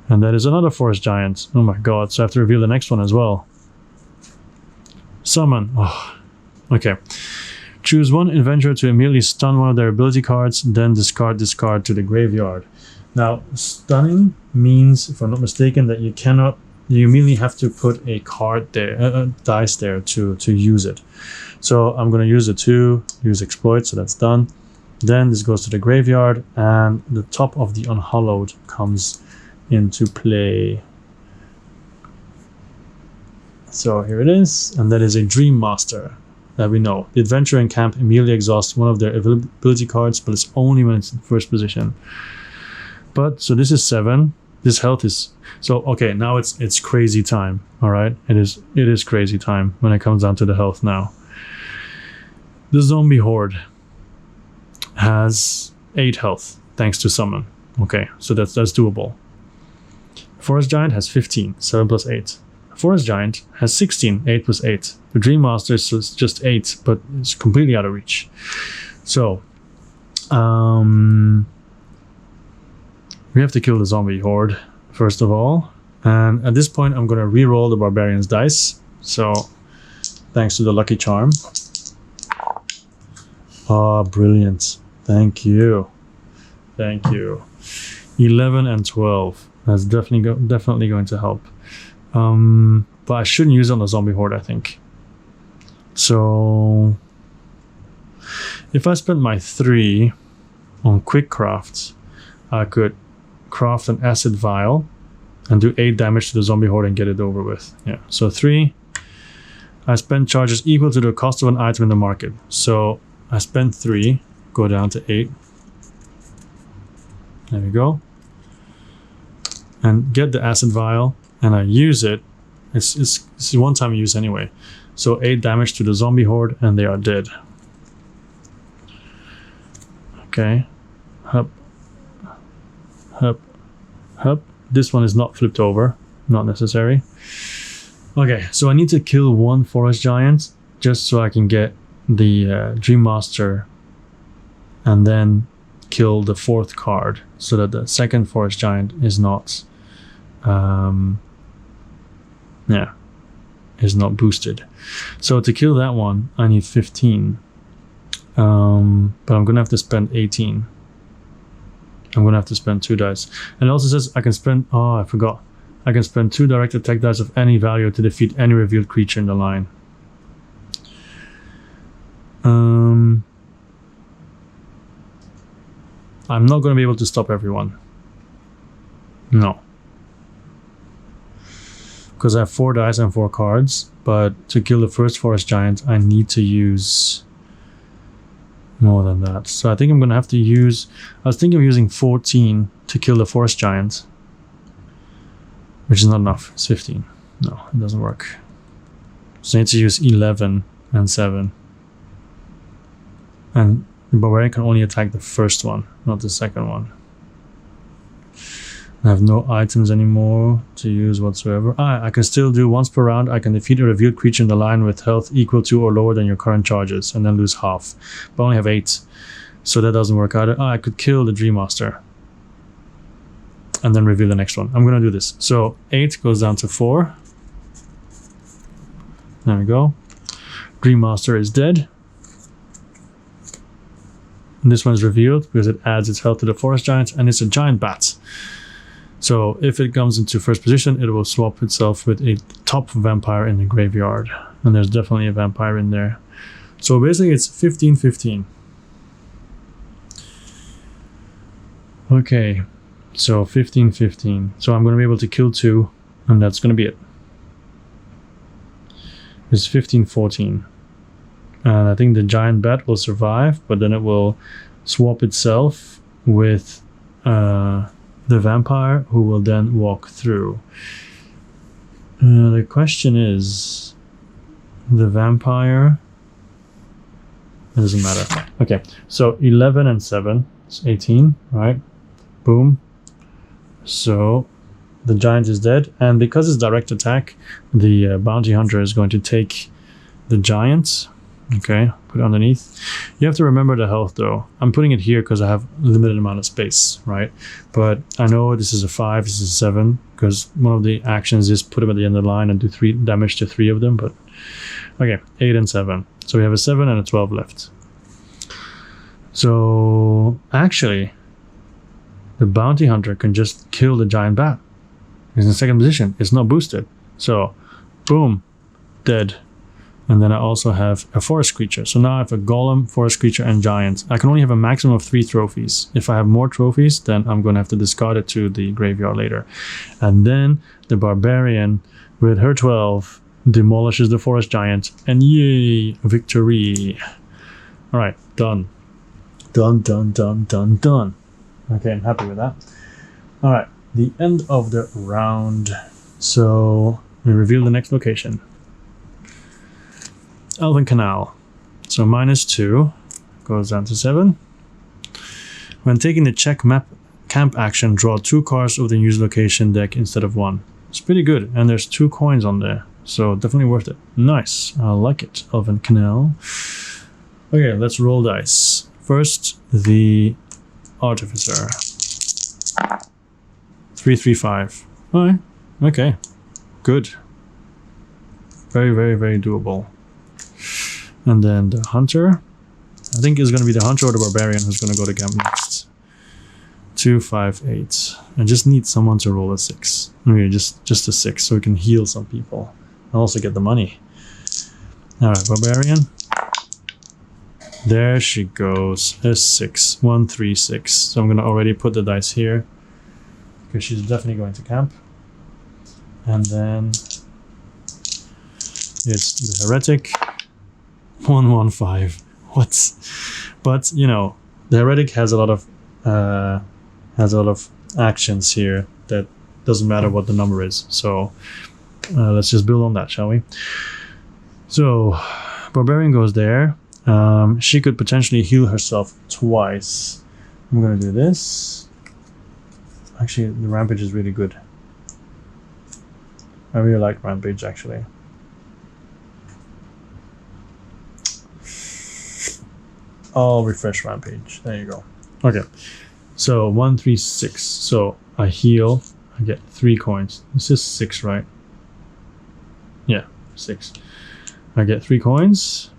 And that is another forest giant. Oh my god, so I have to reveal the next one as well. Summon. Oh, okay. Choose one adventurer to immediately stun one of their ability cards, then discard this card to the graveyard. Now, stunning means, if I'm not mistaken, that you immediately have to put a card there, dice there to use it. So I'm going to use the 2, use exploit, so that's done. Then this goes to the graveyard, and the top of the unhallowed comes into play. So here it is, and that is a Dream Master that we know. The adventurer in camp immediately exhausts one of their ability cards, but it's only when it's in first position. But so this is 7. This health is so okay. Now it's crazy time. All right, it is crazy time when it comes down to the health now. The zombie horde has 8 health thanks to summon. Okay, so that's doable. Forest giant has 15, 7 plus 8. Forest giant has 16, 8 plus 8. The Dream Master is just 8, but it's completely out of reach. So, we have to kill the zombie horde first of all. And at this point, I'm going to re-roll the barbarian's dice. So, thanks to the lucky charm. Oh, brilliant. Thank you. Thank you. 11 and 12. That's definitely going to help. But I shouldn't use it on the zombie horde, I think. So if I spent my 3 on quick crafts, I could craft an acid vial and do 8 damage to the zombie horde and get it over with. Yeah. So 3. I spend charges equal to the cost of an item in the market. So I spend 3, go down to 8. There we go. And get the acid vial, and I use it. It's one-time use anyway. So 8 damage to the zombie horde, and they are dead. Okay. Hup. Hup. Hup. This one is not flipped over. Not necessary. Okay, so I need to kill 1 forest giant just so I can get the Dream Master and then kill the 4th card so that the 2nd Forest Giant is not is not boosted. So to kill that one I need 15, but I'm gonna have to spend 18. I'm gonna have to spend 2 dice. And it also says I can spend, oh I forgot, I can spend 2 direct attack dice of any value to defeat any revealed creature in the line. I'm not going to be able to stop everyone. No. Because I have 4 dice and 4 cards, but to kill the first Forest Giant, I need to use more than that. So I think I'm going to have to use, I was thinking of using 14 to kill the Forest Giant, which is not enough. It's 15. No, it doesn't work. So I need to use 11 and 7. And the Barbarian can only attack the first one, not the second one. I have no items anymore to use whatsoever. I can still do once per round. I can defeat a revealed creature in the line with health equal to or lower than your current charges and then lose half. But I only have 8. So that doesn't work either. I could kill the Dream Master and then reveal the next one. I'm going to do this. So 8 goes down to 4. There we go. Dream Master is dead. And this one's revealed because it adds its health to the Forest Giant, and it's a giant bat. So if it comes into first position, it will swap itself with a top vampire in the graveyard. And there's definitely a vampire in there. So basically it's 15-15. Okay, so 15-15. So I'm going to be able to kill 2, and that's going to be it. It's 15-14. And I think the giant bat will survive, but then it will swap itself with the vampire, who will then walk through. The question is, the vampire, it doesn't matter. Okay, so 11 and 7, it's 18, right? Boom. So the giant is dead, and because it's direct attack, the bounty hunter is going to take the giant. Okay, put it underneath. You have to remember the health though. I'm putting it here because I have a limited amount of space, right? But I know this is a 5, this is a 7, because one of the actions is put them at the end of the line and do 3 damage to 3 of them. But okay, 8 and 7. So we have a 7 and a 12 left. So actually, the bounty hunter can just kill the giant bat. It's in second position. It's not boosted. So, boom, dead. And then I also have a forest creature. So now I have a golem, forest creature, and giant. I can only have a maximum of 3 trophies. If I have more trophies, then I'm going to have to discard it to the graveyard later. And then the barbarian, with her 12, demolishes the forest giant. And yay, victory. All right, done. Done, done, done, done, done. Okay, I'm happy with that. All right, the end of the round. So we reveal the next location. Elven Canal. So -2 goes down to 7. When taking the check map camp action, draw 2 cards of the use location deck instead of 1. It's pretty good, and there's 2 coins on there, so definitely worth it. Nice, I like it. Elven Canal. Okay, let's roll dice. First, the Artificer. 3-3-5. Alright, okay, good. Very, very, very doable. And then the Hunter. I think it's going to be the Hunter or the Barbarian who's going to go to camp next. 2, 5, 8. I just need someone to roll a 6. Okay, just a 6 so we can heal some people. And also get the money. Alright, Barbarian. There she goes. A 6. 1, 3, 6. So I'm going to already put the dice here, because she's definitely going to camp. And then it's the Heretic. 1, 1, 5. What? But you know, the Heretic has a lot of actions here that doesn't matter what the number is. So let's just build on that, shall we? So Barbarian goes there. She could potentially heal herself twice. I'm gonna do this. Actually, the Rampage is really good. I really like Rampage, actually. I'll refresh Rampage. There you go. Okay. So 1, 3, 6. So I heal. I get 3 coins. This is 6, right? Yeah, 6. I get 3 coins.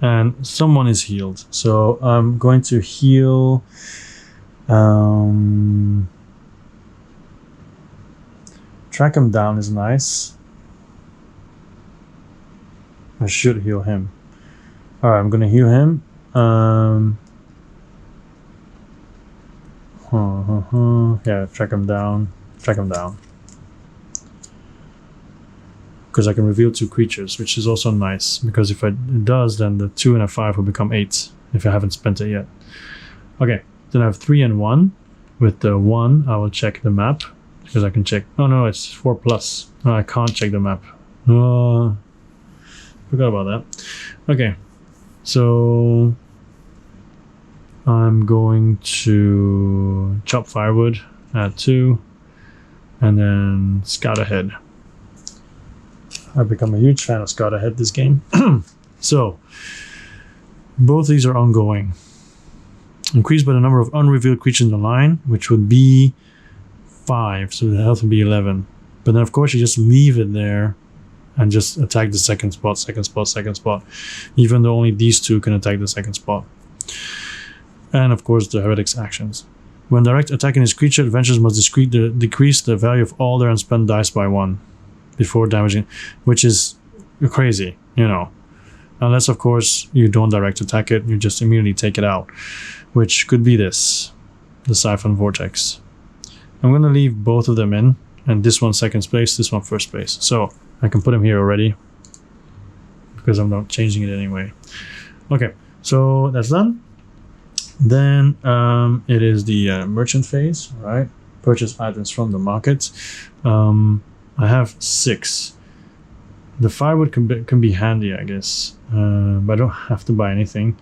And someone is healed. So I'm going to heal. Track him down is nice. I should heal him. Alright, I'm gonna heal him. Yeah, track him down. Track him down. Because I can reveal 2 creatures, which is also nice. Because if it does, then the 2 and a 5 will become 8 if I haven't spent it yet. Okay, then I have 3 and 1. With the 1, I will check the map. Because I can check. Oh no, it's 4 plus. No, I can't check the map. Forgot about that. Okay, so I'm going to chop firewood, add 2, and then scout ahead. I've become a huge fan of scout ahead this game. So both these are ongoing. Increased by the number of unrevealed creatures in the line, which would be 5, so the health would be 11. But then of course you just leave it there and just attack the second spot, even though only these 2 can attack the second spot. And of course the heretic's actions. When direct attacking his creature, adventurers must decrease the value of all their unspent dice by 1 before damaging, which is crazy, you know. Unless of course you don't direct attack it, you just immediately take it out, which could be this, the Siphon Vortex. I'm gonna leave both of them in, and this one second space, this one first space. So I can put him here already because I'm not changing it anyway. Okay, so that's done. Then it is the merchant phase, right? Purchase items from the market. I have 6. The firewood can be handy, I guess, but I don't have to buy anything.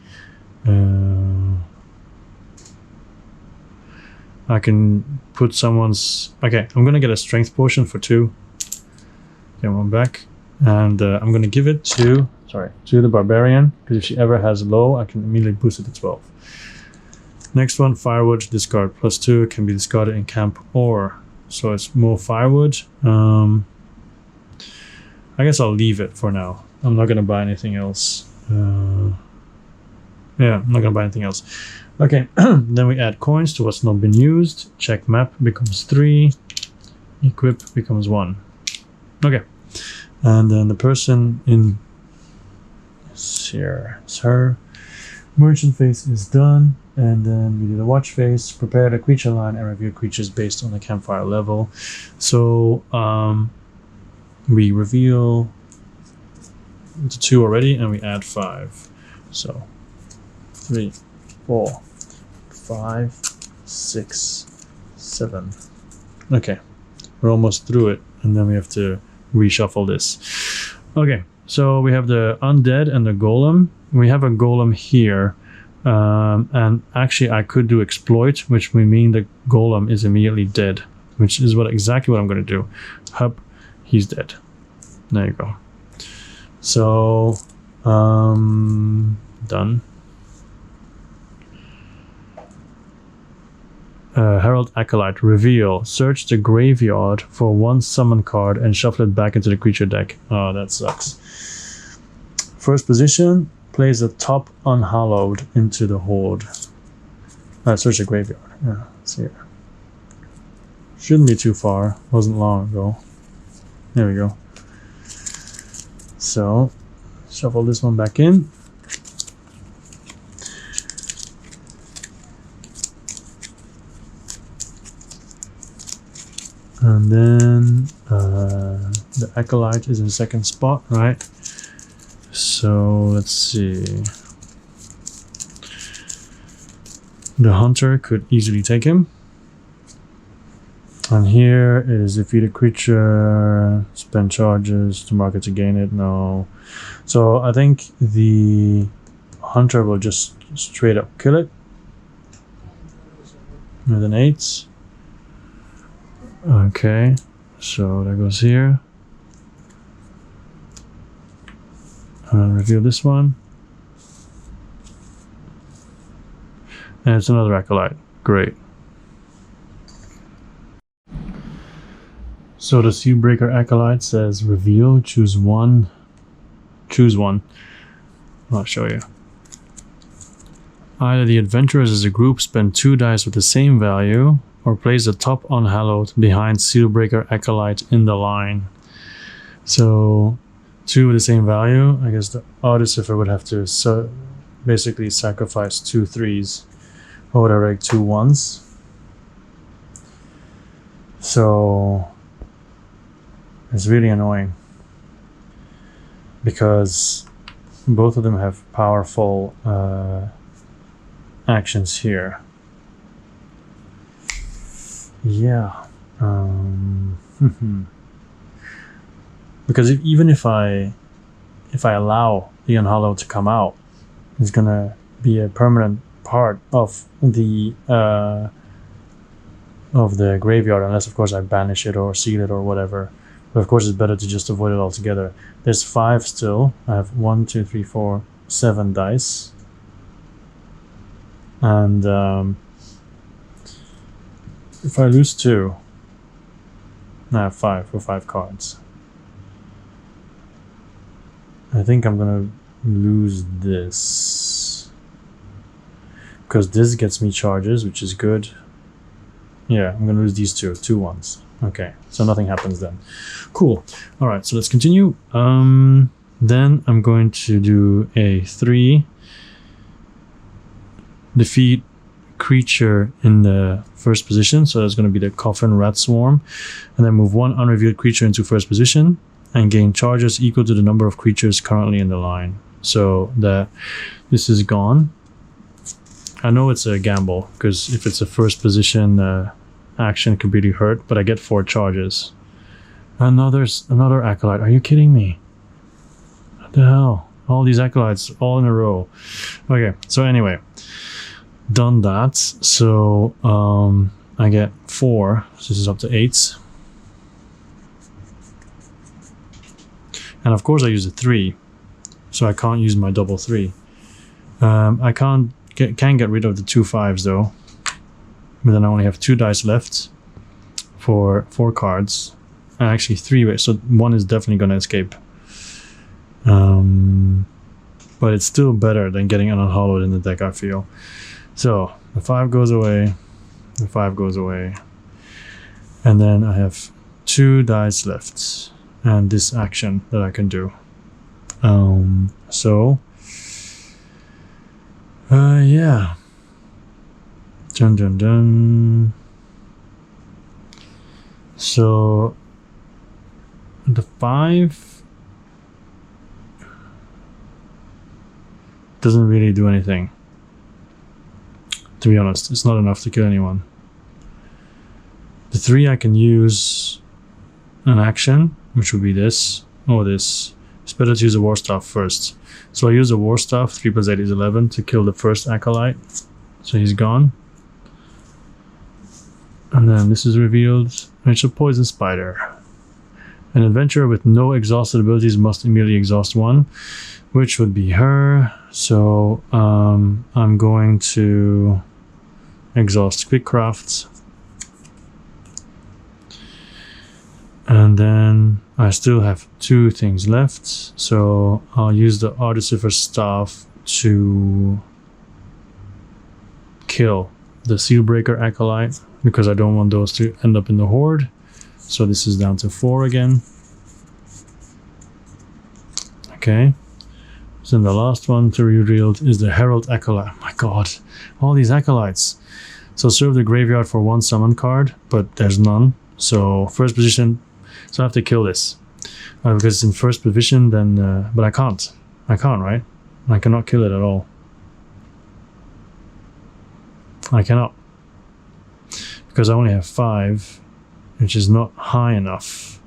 I can put someone's. Okay, I'm gonna get a strength potion for 2. Get one back, and I'm gonna give it to the barbarian, because if she ever has low, I can immediately boost it to 12. Next one, firewood, discard +2. It can be discarded in camp or, so it's more firewood. I guess I'll leave it for now. I'm not gonna buy anything else. Yeah, I'm not gonna buy anything else. Okay, then we add coins to what's not been used. Check map becomes 3. Equip becomes 1. Okay, and then the person in here is her. Merchant phase is done, and then we do the watch phase. Prepare the creature line and review creatures based on the campfire level. So we reveal the 2 already, and we add 5. So 3, 4, 5, 6, 7. Okay, we're almost through it, and then we have to reshuffle this. Okay, so we have the undead and the golem. We have a golem here, and actually I could do exploit, which would mean the golem is immediately dead, which is exactly what I'm going to do. Hup, he's dead. There you go. So done. Herald Acolyte, reveal. Search the graveyard for 1 summon card and shuffle it back into the creature deck. Oh, that sucks. First position, place the top unhallowed into the hoard. Search the graveyard. Yeah, it's here. Shouldn't be too far. Wasn't long ago. There we go. So, shuffle this one back in. And then the Acolyte is in second spot, right? So let's see. The Hunter could easily take him. And here it is defeat a creature, spend charges to mark it to gain it. No. So I think the Hunter will just straight up kill it with an 8. Okay, so that goes here. And reveal this one. And it's another acolyte. Great. So the Sealbreaker acolyte says reveal, choose one. Choose one. I'll show you. Either the adventurers as a group spend 2 dice with the same value, or place the top unhallowed behind Sealbreaker acolyte in the line. So 2 with the same value. I guess the Artificer would have to basically sacrifice 2 3s, or whatever, like 2 1s. So it's really annoying because both of them have powerful actions here. Yeah. Because even if I allow the Unhallowed to come out, it's gonna be a permanent part of the graveyard, unless of course I banish it or seal it or whatever. But of course it's better to just avoid it altogether. There's 5 still. I have 1, 2, 3, 4, 7 dice. And if I lose 2, I have 5 for 5 cards. I think I'm gonna lose this. Because this gets me charges, which is good. Yeah, I'm gonna lose these 2 1s. Okay, so nothing happens then. Cool. All right, so let's continue. Then I'm going to do a 3. Defeat creature in the first position. So that's going to be the Coffin Rat Swarm. And then move 1 unrevealed creature into first position and gain charges equal to the number of creatures currently in the line. So this is gone. I know it's a gamble because if it's a first position action, it could really hurt, but I get 4 charges. Another acolyte. Are you kidding me? What the hell? All these acolytes all in a row. Okay, so anyway, done that. So I get 4. So this is up to 8. And of course I use a 3, so I can't use my double 3. I can get rid of the 2 5s though. But then I only have 2 dice left for 4 cards. And actually 3, so 1 is definitely going to escape. But it's still better than getting an Unhallowed in the deck, I feel. So the 5 goes away, the 5 goes away. And then I have 2 dice left. And this action that I can do. Yeah. Dun dun dun. So the 5 doesn't really do anything. To be honest, it's not enough to kill anyone. The 3 I can use an action, which would be this or this. It's better to use a War Staff first. So I use a War Staff, 3 + 8 is 11, to kill the first acolyte. So he's gone. And then this is revealed. It's a Poison Spider. An adventurer with no exhausted abilities must immediately exhaust 1, which would be her. So I'm going to exhaust Quickcraft. And then I still have 2 things left. So I'll use the Artificer Staff to kill the Sealbreaker acolyte, because I don't want those to end up in the horde. So this is down to 4 again. Okay. So the last one to be revealed is the Herald Acolyte. Oh my god, all these acolytes. So serve the graveyard for 1 summon card, but there's none. So first position, so I have to kill this. Because it's in first position, then, but I can't. I can't, right? I cannot kill it at all. I cannot. Because I only have 5, which is not high enough.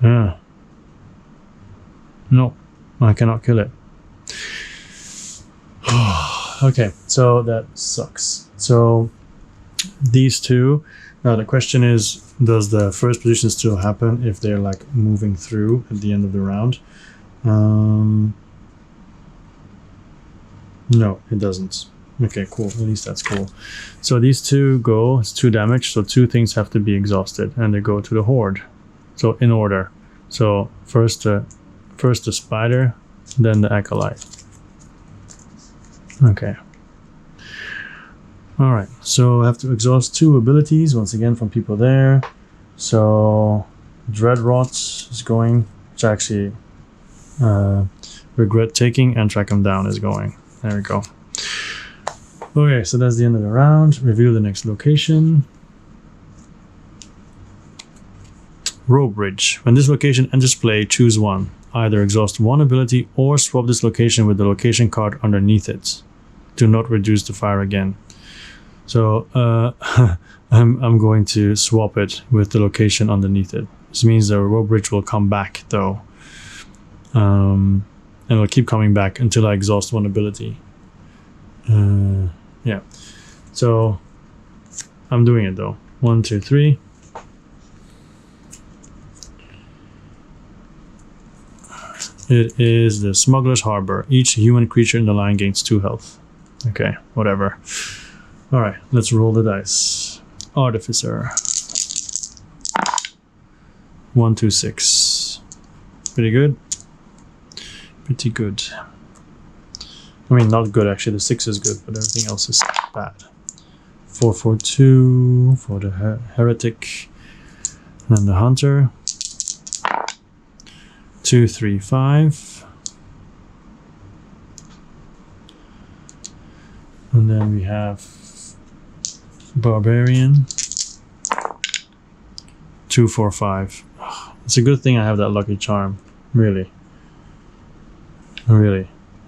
Yeah. No, I cannot kill it. Okay, so that sucks. So these 2, now the question is, does the first position still happen if they're like moving through at the end of the round? No, it doesn't. Okay, cool. At least that's cool. So these two go, it's 2 damage, so 2 things have to be exhausted, and they go to the horde. So in order. So first the spider, then the acolyte. Okay. Alright, so I have to exhaust 2 abilities, once again from people there. So Dreadrot is going, which I actually regret taking, and Track 'em Down is going. There we go. Okay, so that's the end of the round. Reveal the next location. Row Bridge. When this location enters play, choose one. Either exhaust 1 ability or swap this location with the location card underneath it. Do not reduce the fire again. So I'm going to swap it with the location underneath it. This means the row bridge will come back though. And it'll keep coming back until I exhaust 1 ability. Yeah, so I'm doing it though. 1, 2, 3. It is the Smuggler's Harbor. Each human creature in the line gains 2 health. Okay, whatever. Alright, let's roll the dice. Artificer. 1, 2, 6. Pretty good. Pretty good. I mean, not good actually. The 6 is good, but everything else is bad. 4, 4, 2 for the heretic, and then the hunter. 2, 3, 5, and then we have barbarian. 2, 4, 5. It's a good thing I have that lucky charm. Really.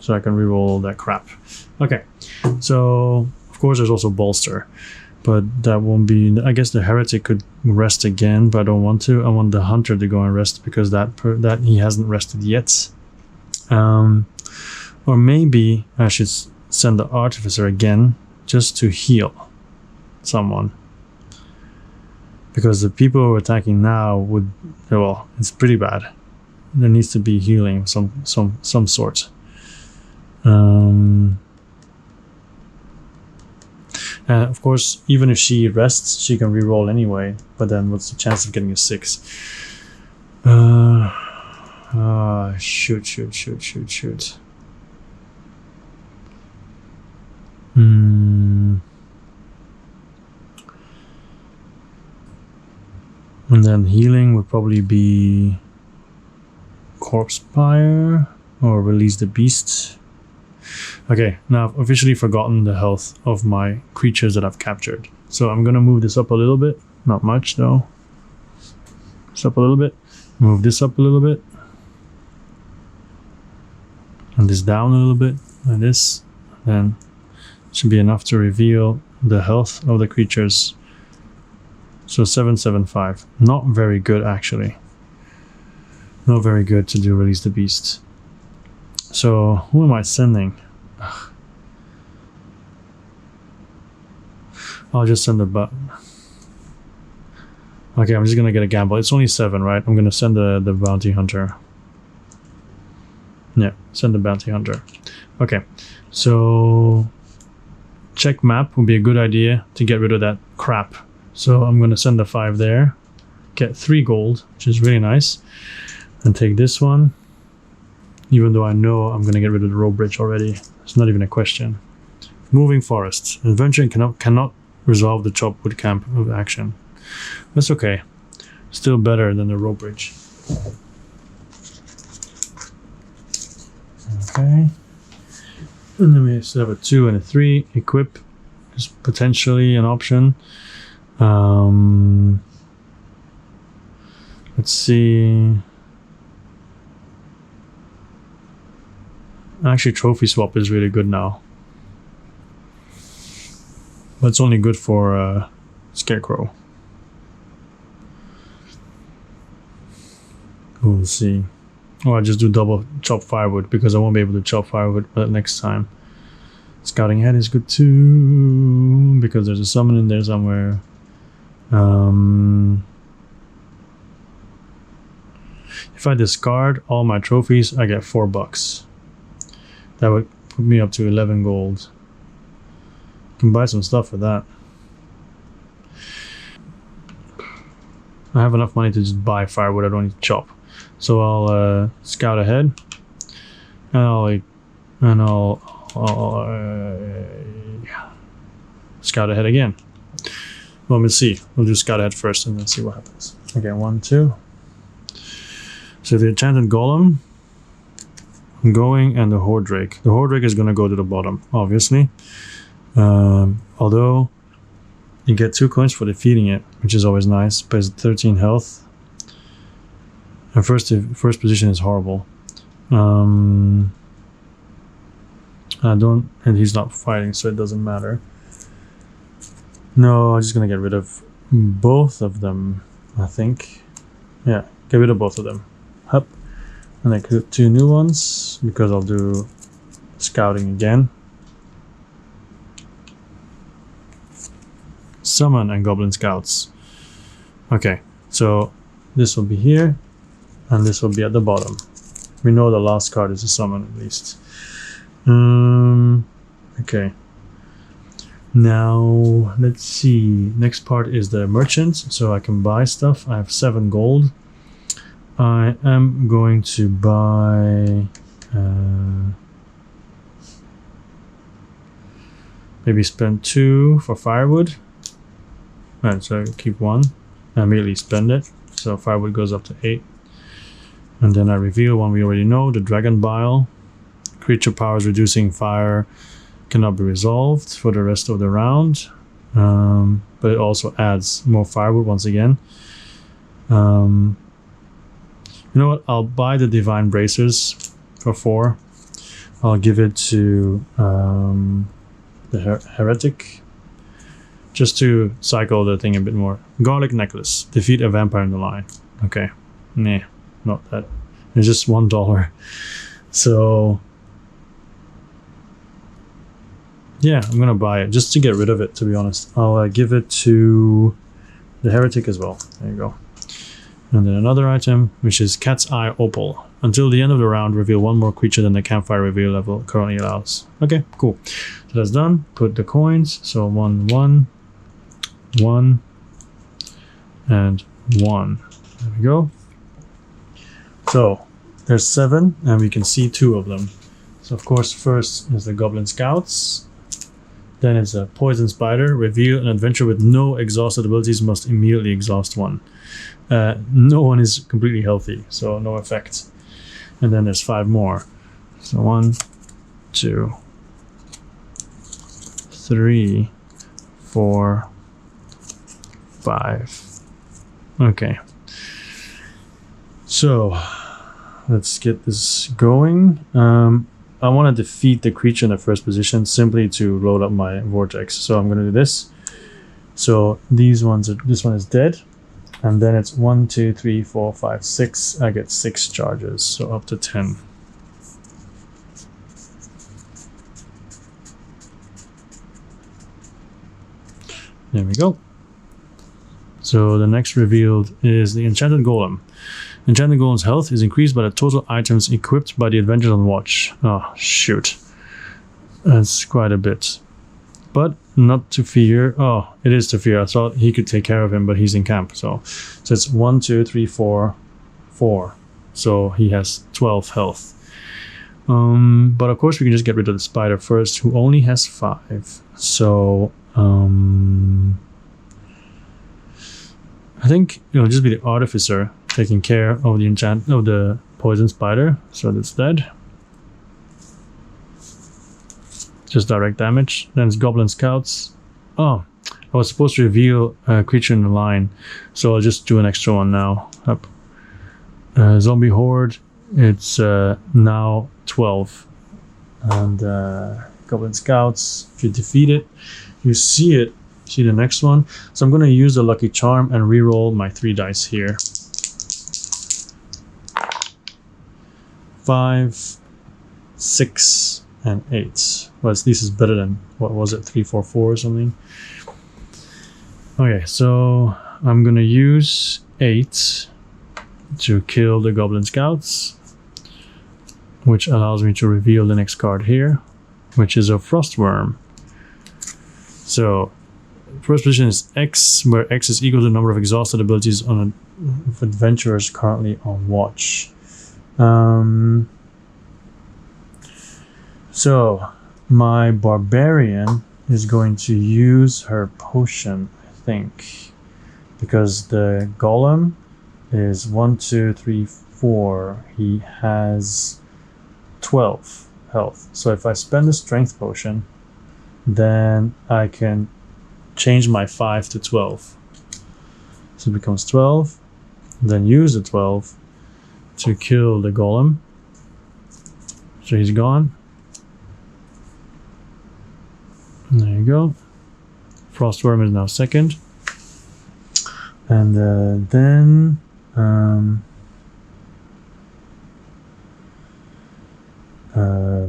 So I can reroll all that crap. Okay, so of course there's also bolster, but that won't be. I guess the heretic could rest again, but I don't want to. I want the hunter to go and rest because that he hasn't rested yet. Or maybe I should send the artificer again just to heal someone, because the people who are attacking now would, well, it's pretty bad. There needs to be healing of some sort. And of course, even if she rests, she can reroll anyway. But then, what's the chance of getting a 6? Shoot. And then healing would probably be Corpse Pyre or Release the Beast. Okay, now I've officially forgotten the health of my creatures that I've captured. So I'm gonna move this up a little bit. Not much though. This up a little bit. Move this up a little bit. And this down a little bit. And this. Then should be enough to reveal the health of the creatures. So 775. Not very good actually. Not very good to do Release the Beast. So who am I sending? Ugh. I'll just send the okay, I'm just gonna get a gamble. It's only 7, right? I'm gonna send the bounty hunter. Yeah, send the bounty hunter. Okay, so check map would be a good idea to get rid of that crap. So I'm gonna send the 5 there, get 3 gold, which is really nice, and take this one. Even though I know I'm gonna get rid of the row bridge already, it's not even a question. Moving forests. Adventuring cannot resolve the chop wood camp of action. That's okay. Still better than the row bridge. Okay. And then we still have a 2 and a 3. Equip is potentially an option. Let's see. Actually, trophy swap is really good now. But it's only good for Scarecrow. We'll see. Or I just do double chop firewood because I won't be able to chop firewood next time. Scouting ahead is good too because there's a summon in there somewhere. If I discard all my trophies, I get $4. That would put me up to 11 gold. Can buy some stuff with that. I have enough money to just buy firewood. I don't need to chop. So I'll scout ahead, and I'll scout ahead again. Well, we'll see. We'll do scout ahead first and then see what happens. Okay, 1, 2. So the enchanted golem going, and the horde drake. The horde drake is going to go to the bottom, obviously. Although you get 2 coins for defeating it, which is always nice, but it's 13 health. And first position is horrible. And he's not fighting, so it doesn't matter. No, I'm just gonna get rid of both of them, I think. Yeah, get rid of both of them. Hup. And I put 2 new ones, because I'll do scouting again. Summon and goblin scouts. Okay, so this will be here, and this will be at the bottom. We know the last card is a summon, at least. Okay. Now, let's see. Next part is the merchant, so I can buy stuff. I have 7 gold. I am going to buy... maybe spend 2 for firewood. Right, so I keep 1. I immediately spend it. So firewood goes up to 8. And then I reveal one we already know, the Dragon Bile. Creature powers reducing fire cannot be resolved for the rest of the round. But it also adds more firewood once again. You know what? I'll buy the Divine Bracers for 4. I'll give it to the Heretic. Just to cycle the thing a bit more. Garlic Necklace. Defeat a vampire in the line. Okay. Nah, not that. It's just $1. So... yeah, I'm gonna buy it just to get rid of it, to be honest. I'll give it to the Heretic as well. There you go. And then another item, which is Cat's Eye Opal. Until the end of the round, reveal 1 more creature than the campfire reveal level currently allows. Okay, cool. So that's done. Put the coins. So 1, 1, 1, and 1. There we go. So there's 7, and we can see 2 of them. So of course, first is the Goblin Scouts. Then it's a Poison Spider. Reveal an adventure with no exhausted abilities must immediately exhaust 1. No one is completely healthy, so no effect. And then there's 5 more. So 1, 2, 3, 4, 5. Okay. So let's get this going. I want to defeat the creature in the first position simply to load up my vortex. So I'm going to do this. So this one is dead. And then it's 1, 2, 3, 4, 5, 6. I get 6 charges, so up to 10. There we go. So the next revealed is the Enchanted Golem. Enchanted Golem's health is increased by the total items equipped by the Adventurers on Watch. Oh, shoot. That's quite a bit. But not to fear. Oh, it is to fear. I thought he could take care of him, but he's in camp. So it's 1, 2, 3, 4, 4. So he has 12 health. But of course we can just get rid of the spider first, who only has 5. So I think it'll just be the artificer taking care of the poison spider. So that's dead. Just direct damage. Then it's Goblin Scouts. Oh, I was supposed to reveal a creature in the line, so I'll just do an extra one now. Up. Zombie Horde. It's now 12. And Goblin Scouts. If you defeat it, you see it. See the next one. So I'm going to use the Lucky Charm and reroll my 3 dice here. 5, 6, and 8. Well, at least it's better than, what was it, 3, 4, 4 or something. Okay, so I'm going to use 8 to kill the Goblin Scouts, which allows me to reveal the next card here. which is a Frostworm. So first position is X, where X is equal to the number of exhausted abilities on adventurers currently on watch. So my barbarian is going to use her potion, I think, because the golem is 1, 2, 3, 4. He has 12 health. So if I spend the strength potion, then I can change my 5 to 12. So it becomes 12. Then use the 12 to kill the golem. So he's gone. There you go. Frostworm is now second. And then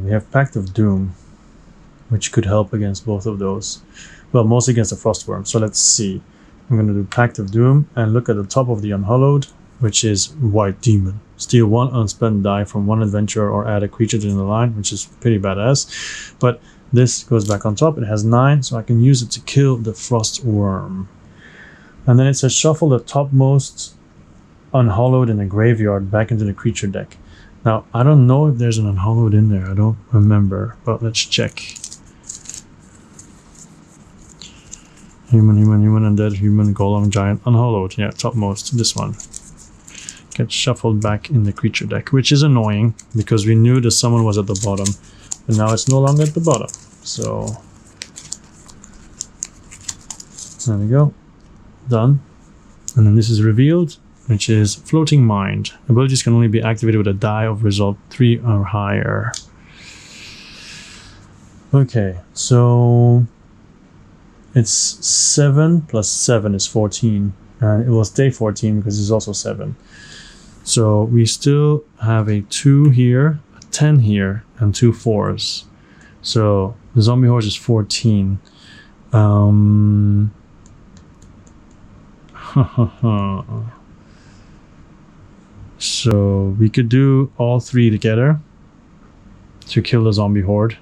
we have Pact of Doom, which could help against both of those. Well, mostly against the Frostworm. So let's see. I'm going to do Pact of Doom and look at the top of the Unhallowed, which is White Demon. Steal 1 unspent die from one adventurer or add a creature to the line, which is pretty badass. But this goes back on top. It has 9, so I can use it to kill the Frostworm. And then it says shuffle the topmost Unhallowed in the graveyard back into the creature deck. Now, I don't know if there's an Unhallowed in there. I don't remember, but let's check. Human, undead, human, golem, giant, Unhallowed. Yeah, topmost, this one. Gets shuffled back in the creature deck, which is annoying because we knew the summon was at the bottom, but now it's no longer at the bottom. So, there we go. Done. And then this is revealed, which is Floating Mind. Abilities can only be activated with a die of result 3 or higher. Okay, so it's 7 plus 7 is 14, and it will stay 14 because it's also 7. So we still have a 2 here, a 10 here, and 2 4s. So the zombie horse is 14. So we could do all 3 together to kill the zombie horde,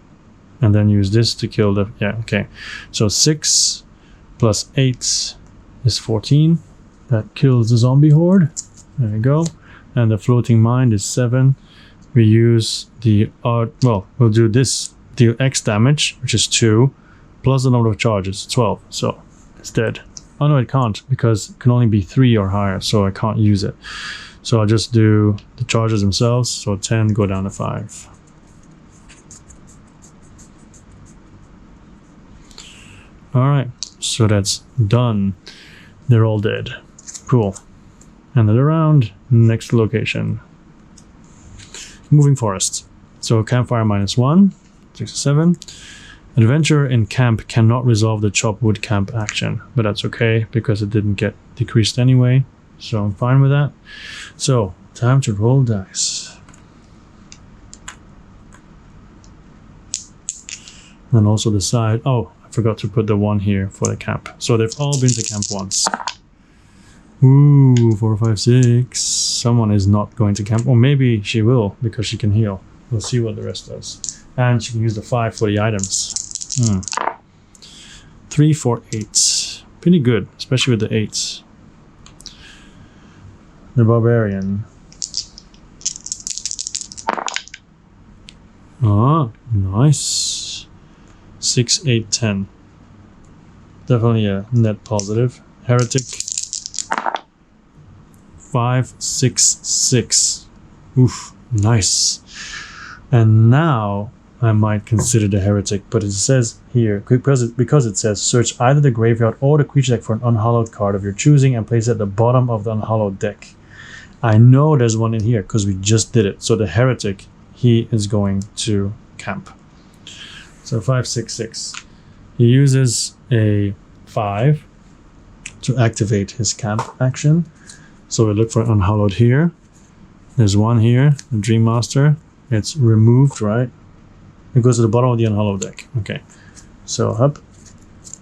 and then use this to kill the, yeah, okay. So 6 plus 8 is 14. That kills the zombie horde. There we go. And the Floating Mind is 7. We use the, well, we'll do this, deal X damage, which is 2, plus the number of charges, 12. So it's dead. Oh no, it can't, because it can only be 3 or higher, so I can't use it. So I'll just do the charges themselves. So 10 go down to 5. Alright, so that's done. They're all dead. Cool. Another round, next location. Moving Forest. So campfire -1, 6 to 7. Adventurer in camp cannot resolve the chop wood camp action, but that's okay because it didn't get decreased anyway, so I'm fine with that. So, time to roll dice. And also decide, oh, I forgot to put the 1 here for the camp. So they've all been to camp once. Ooh, 4, 5, 6. Someone is not going to camp, or maybe she will because she can heal. We'll see what the rest does. And she can use the 5 for the items. 3, 4, 8. Pretty good, especially with the 8s. The barbarian. Ah, nice. 6, 8, 10. Definitely a net positive. Heretic. 5, 6, 6. Oof, nice. And now I might consider the heretic, but it says here, because it says search either the graveyard or the creature deck for an unhallowed card of your choosing and place it at the bottom of the unhallowed deck. I know there's one in here because we just did it. So the heretic, he is going to camp. So 5, 6, 6. He uses a 5 to activate his camp action. So we look for unhallowed here. There's one here, the Dream Master. It's removed, right? It goes to the bottom of the unhallowed deck. Okay, so up,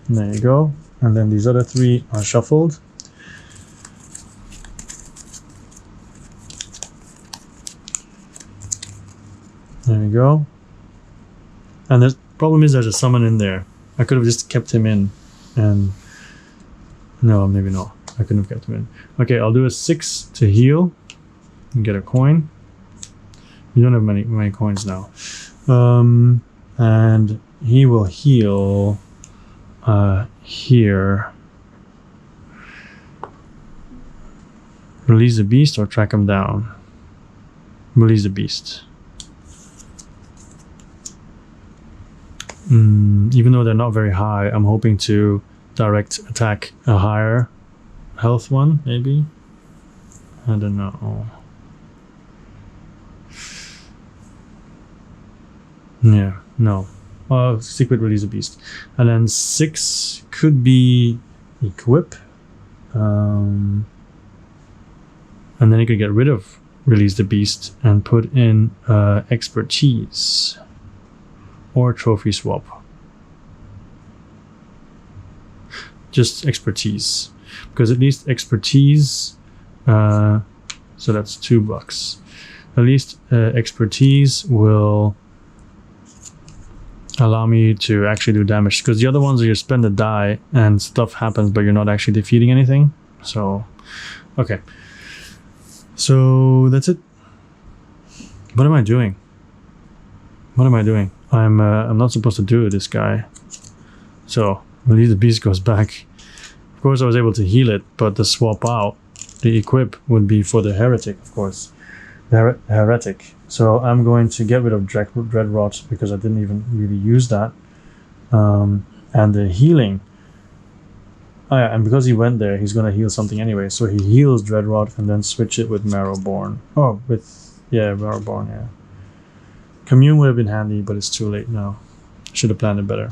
and there you go. And then these other 3 are shuffled. There we go. And Problem is there's a summon in there. I could have just kept him in, and no, maybe not. I couldn't have kept him in. Okay, I'll do a 6 to heal and get a coin. You don't have many coins now. And he will heal here. Release the beast or track him down? Release the beast. Even though they're not very high, I'm hoping to direct attack a higher health one, maybe? I don't know. Yeah, no. Secret release a beast. And then 6 could be equip. And then you could get rid of release the beast and put in expertise or trophy swap. Just expertise, because at least expertise, so that's $2. At least expertise will allow me to actually do damage, because the other ones are you spend a die and stuff happens but you're not actually defeating anything. So okay, so that's it. What am I doing? I'm not supposed to do this guy. So release the beast goes back. Of course I was able to heal it, but the swap out, the equip would be for the heretic, of course. The heretic. So I'm going to get rid of Dreadrot because I didn't even really use that. And the healing. Oh yeah, and because he went there, he's going to heal something anyway. So he heals Dreadrot and then switch it with Marrowborn. Oh, Marrowborn, yeah. Commune would have been handy, but it's too late now. Should have planned it better.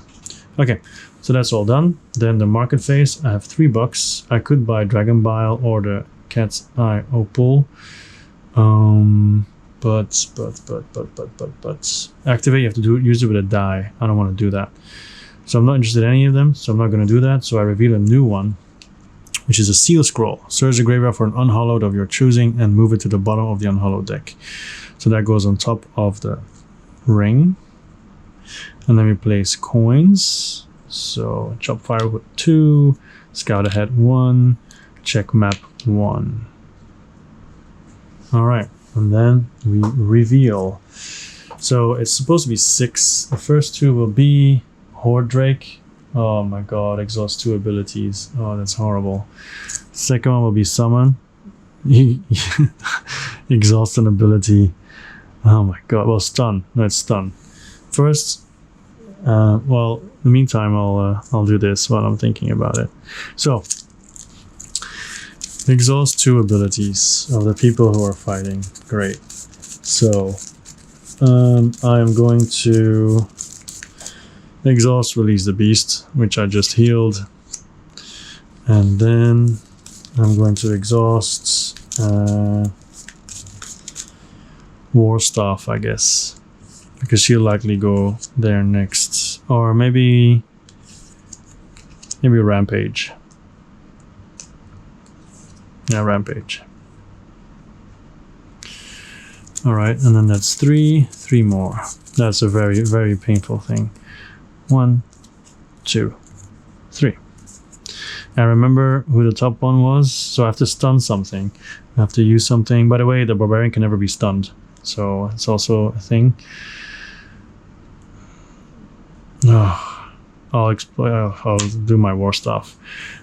Okay, so that's all done. Then the market phase, I have $3. I could buy Dragon Bile or the Cat's Eye Opal. But activate, you have to use it with a die. I don't want to do that. So I'm not interested in any of them, so I'm not going to do that. So I reveal a new one, which is a seal scroll. Search the graveyard for an unhallowed of your choosing and move it to the bottom of the unhallowed deck. So that goes on top of the ring. And then we place coins. So chop firewood 2, scout ahead 1, check map 1. All right, and then we reveal. So it's supposed to be 6. The first 2 will be Horde Drake. Oh my god, exhaust 2 abilities. Oh, that's horrible. Second one will be Summon. Exhaust an ability. Oh my god. Well, Stun. No, it's Stun. First, well, in the meantime, I'll do this while I'm thinking about it. So, exhaust 2 abilities of the people who are fighting. Great. So, I am going to exhaust release the beast, which I just healed, and then I'm going to exhaust War Staff, I guess, because she'll likely go there next, or maybe Rampage. Yeah, Rampage. All right, and then that's 3 more. That's a very, very painful thing. 1, 2, 3. And remember who the top one was? So I have to stun something. I have to use something. By the way, the barbarian can never be stunned, so it's also a thing. I'll do my war stuff,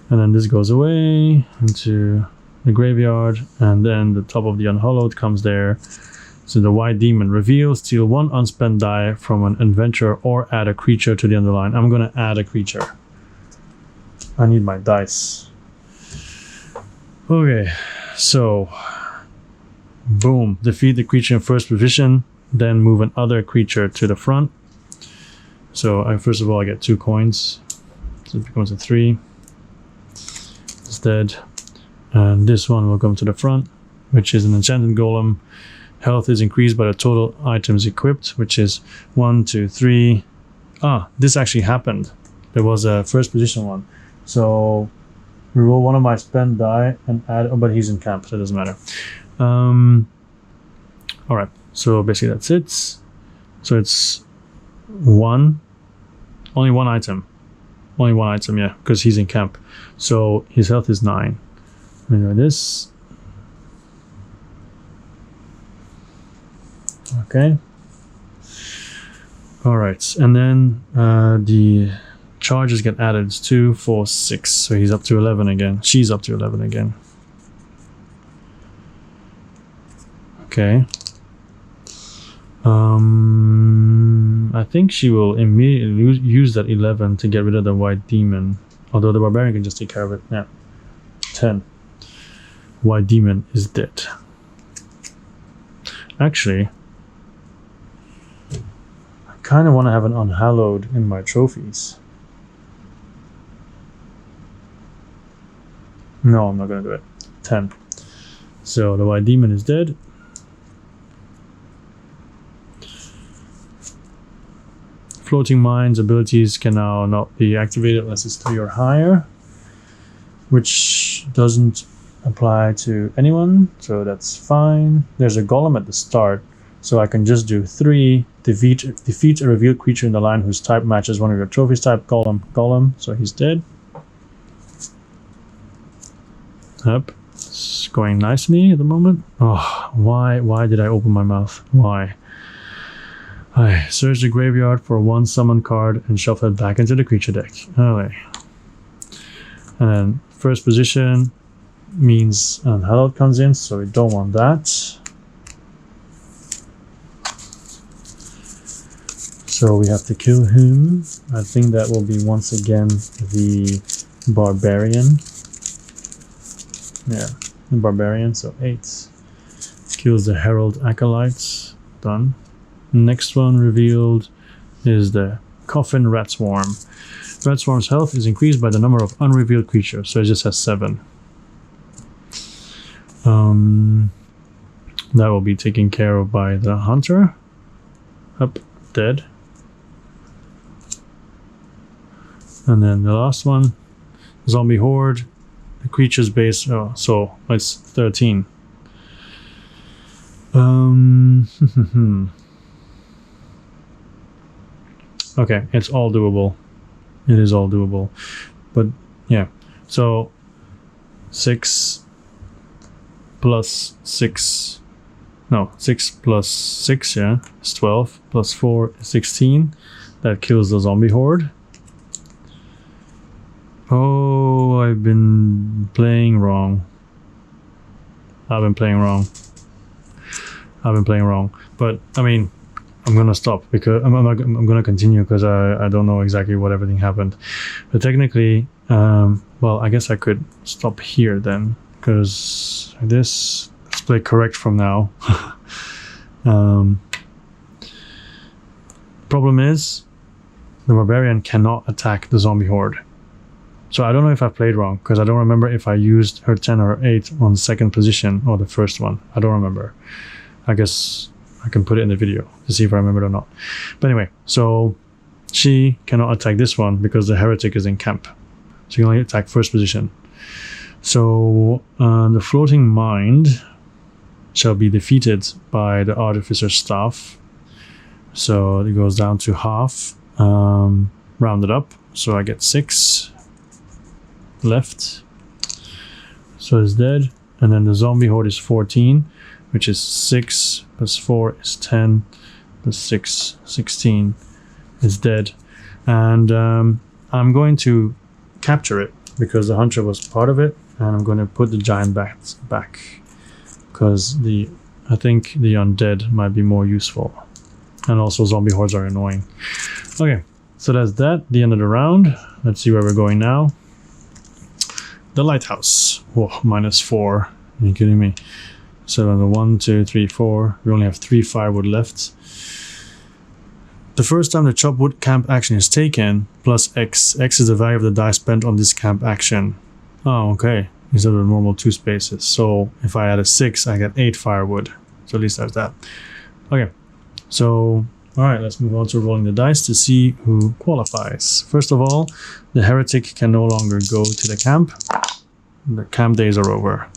and then this goes away into the graveyard, and then the top of the unhallowed comes there. So the White Demon, reveal, steal 1 unspent die from an adventurer or add a creature to the underline. I'm gonna add a creature. I need my dice. Okay, so boom, defeat the creature in first position, then move another creature to the front. So first of all I get 2 coins, so it becomes a 3. It's dead. And this one will come to the front, which is an enchanted golem. Health is increased by the total items equipped, which is 1, 2, 3. This actually happened. There was a first position one. So reroll 1 of my spent die and add, but he's in camp, so it doesn't matter. All right, so basically that's it. So it's 1, Only one item. Only one item, yeah, because he's in camp. So his health is 9. And like this. Okay. Alright, and then the charges get added. It's 2, 4, 6. So he's up to 11 again. She's up to 11 again. Okay. I think she will immediately use that 11 to get rid of the white demon. Although the barbarian can just take care of it. Yeah. 10. White demon is dead. Actually, I kind of want to have an unhallowed in my trophies. No, I'm not going to do it. 10. So the white demon is dead. Floating Mind's abilities can now not be activated unless it's 3 or higher, which doesn't apply to anyone, so that's fine. There's a golem at the start, so I can just do 3, defeat a revealed creature in the line whose type matches one of your trophies type, golem, so he's dead. Yep, it's going nicely at the moment. Oh, why did I open my mouth? Why? I search the graveyard for 1 summon card and shuffle it back into the creature deck. Okay. And then first position means Unhallowed comes in, so we don't want that. So we have to kill him. I think that will be once again the barbarian. Yeah, the barbarian, so 8. Kills the Herald Acolytes. Done. Next one revealed is the Coffin Rat Swarm. Rat Swarm's health is increased by the number of unrevealed creatures, so it just has 7. That will be taken care of by the Hunter. Up, dead. And then the last one, Zombie Horde. The creature's base, so it's 13. Okay, it's all doable. It is all doable. But yeah, so 6 plus 6, no, 6 plus 6, yeah, is 12, plus 4 is 16. That kills the zombie horde. Oh, I've been playing wrong. I've been playing wrong. But I mean, I'm gonna stop because I'm gonna continue because I don't know exactly what everything happened. But technically, well, I guess I could stop here then, because this, let's play correct from now. Problem is, the barbarian cannot attack the zombie horde. So I don't know if I played wrong, because I don't remember if I used her 10 or 8 on second position or the first one. I don't remember. I guess I can put it in the video to see if I remember it or not. But anyway, so she cannot attack this one because the heretic is in camp. So you can only attack first position. So the floating mind shall be defeated by the artificer's staff. So it goes down to half, rounded up. So I get 6 left. So it's dead. And then the zombie horde is 14, which is 6 plus 4 is 10 plus 6, 16 is dead. And I'm going to capture it because the hunter was part of it, and I'm going to put the giant bats back because I think the undead might be more useful, and also zombie hordes are annoying. Okay, so that's that, the end of the round. Let's see where we're going now. The lighthouse. Whoa, -4. Are you kidding me? So the 1, 2, 3, 4. We only have 3 firewood left. The first time the chop wood camp action is taken, plus X. X is the value of the die spent on this camp action. Oh, okay. Instead of the normal 2 spaces. So if I add a 6, I get 8 firewood. So at least there's that. Okay. So, alright, let's move on to rolling the dice to see who qualifies. First of all, the heretic can no longer go to the camp. The camp days are over.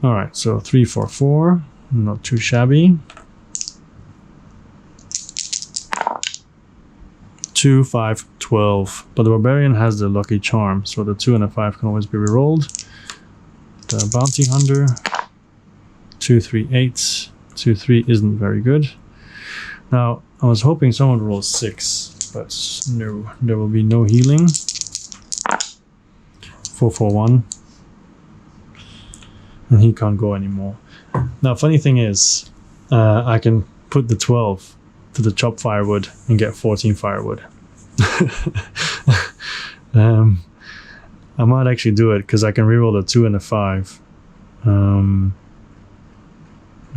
Alright, so 3, 4, 4. Not too shabby. 2, 5, 12. But the Barbarian has the lucky charm, so the 2 and a 5 can always be rerolled. The Bounty Hunter, 2, 3, 8. 2, 3 isn't very good. Now, I was hoping someone would roll 6, but no, there will be no healing. 4, 4, 1. And he can't go anymore. Now, funny thing is, I can put the 12 to the chop firewood and get 14 firewood. I might actually do it because I can reroll the 2 and the 5.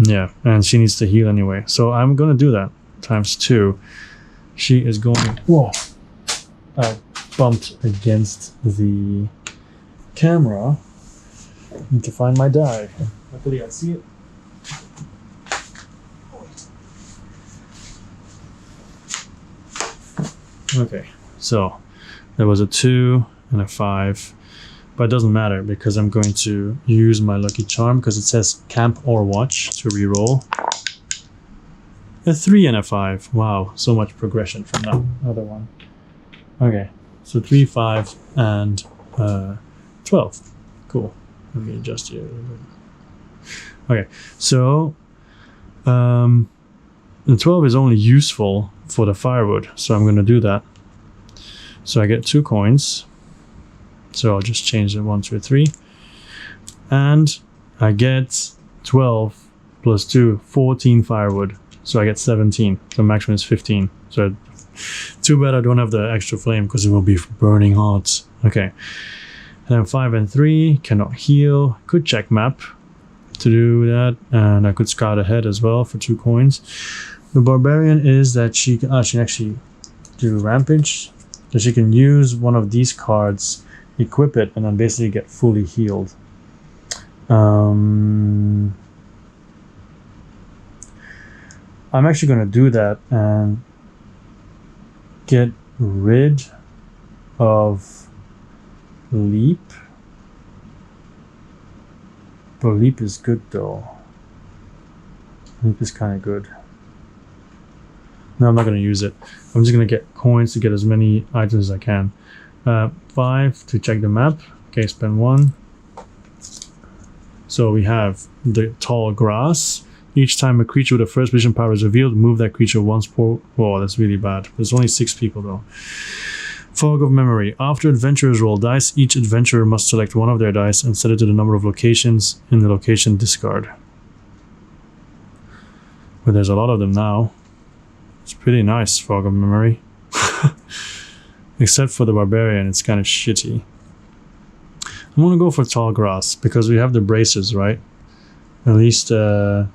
Yeah, and she needs to heal anyway. So I'm going to do that times 2. She is going... Whoa! I bumped against the camera. Need to find my die. Luckily I see it. Okay, so there was a 2 and a 5, but it doesn't matter because I'm going to use my lucky charm because it says camp or watch to reroll. A 3 and a 5. Wow, so much progression from that other one. Okay, so 3, 5, and 12. Cool. Let me adjust you a little bit. Okay, so the 12 is only useful for the firewood, so I'm going to do that. So I get 2 coins. So I'll just change the 1 to a 3. And I get 12 plus 2, 14 firewood. So I get 17. So maximum is 15. So too bad I don't have the extra flame because it will be burning hot. Okay. And then 5 and 3 cannot heal. Could check map to do that. And I could scout ahead as well for 2 coins. The Barbarian is that she can actually do Rampage. So she can use one of these cards, equip it, and then basically get fully healed. I'm actually going to do that and get rid of Leap. But Leap is good though. Leap is kind of good. No, I'm not going to use it. I'm just going to get coins to get as many items as I can. 5 to check the map. Okay, spend 1. So we have the tall grass. Each time a creature with a first vision power is revealed, move that creature once per... Whoa, that's really bad. There's only 6 people though. Fog of Memory. After adventurers roll dice, each adventurer must select one of their dice and set it to the number of locations in the location discard. But there's a lot of them now. It's pretty nice, Fog of Memory. Except for the Barbarian, it's kind of shitty. I'm gonna go for Tall Grass because we have the braces, right? At least, yeah.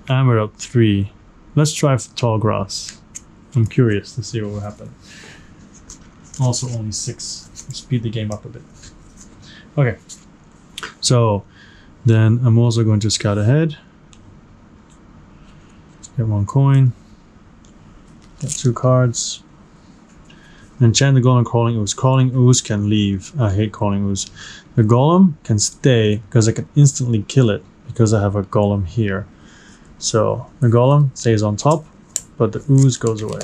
And we're up 3. Let's try Tall Grass. I'm curious to see what will happen. Also only 6. Speed the game up a bit. Okay. So, then I'm also going to scout ahead. Get 1 coin. Get 2 cards. Enchant the Golem Crawling Ooze. Crawling Ooze can leave. I hate Crawling Ooze. The Golem can stay because I can instantly kill it because I have a Golem here. So the Golem stays on top, but the Ooze goes away.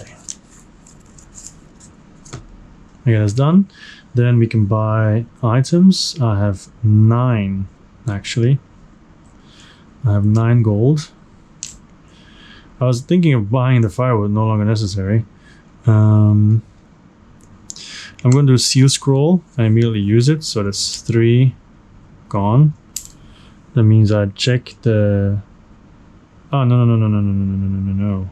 Okay, that's done. Then we can buy items. I have 9 actually. I have 9 gold. I was thinking of buying the firewood, no longer necessary. I'm going to do Seal Scroll and immediately use it, so that's 3 gone. That means I check the... Oh, no.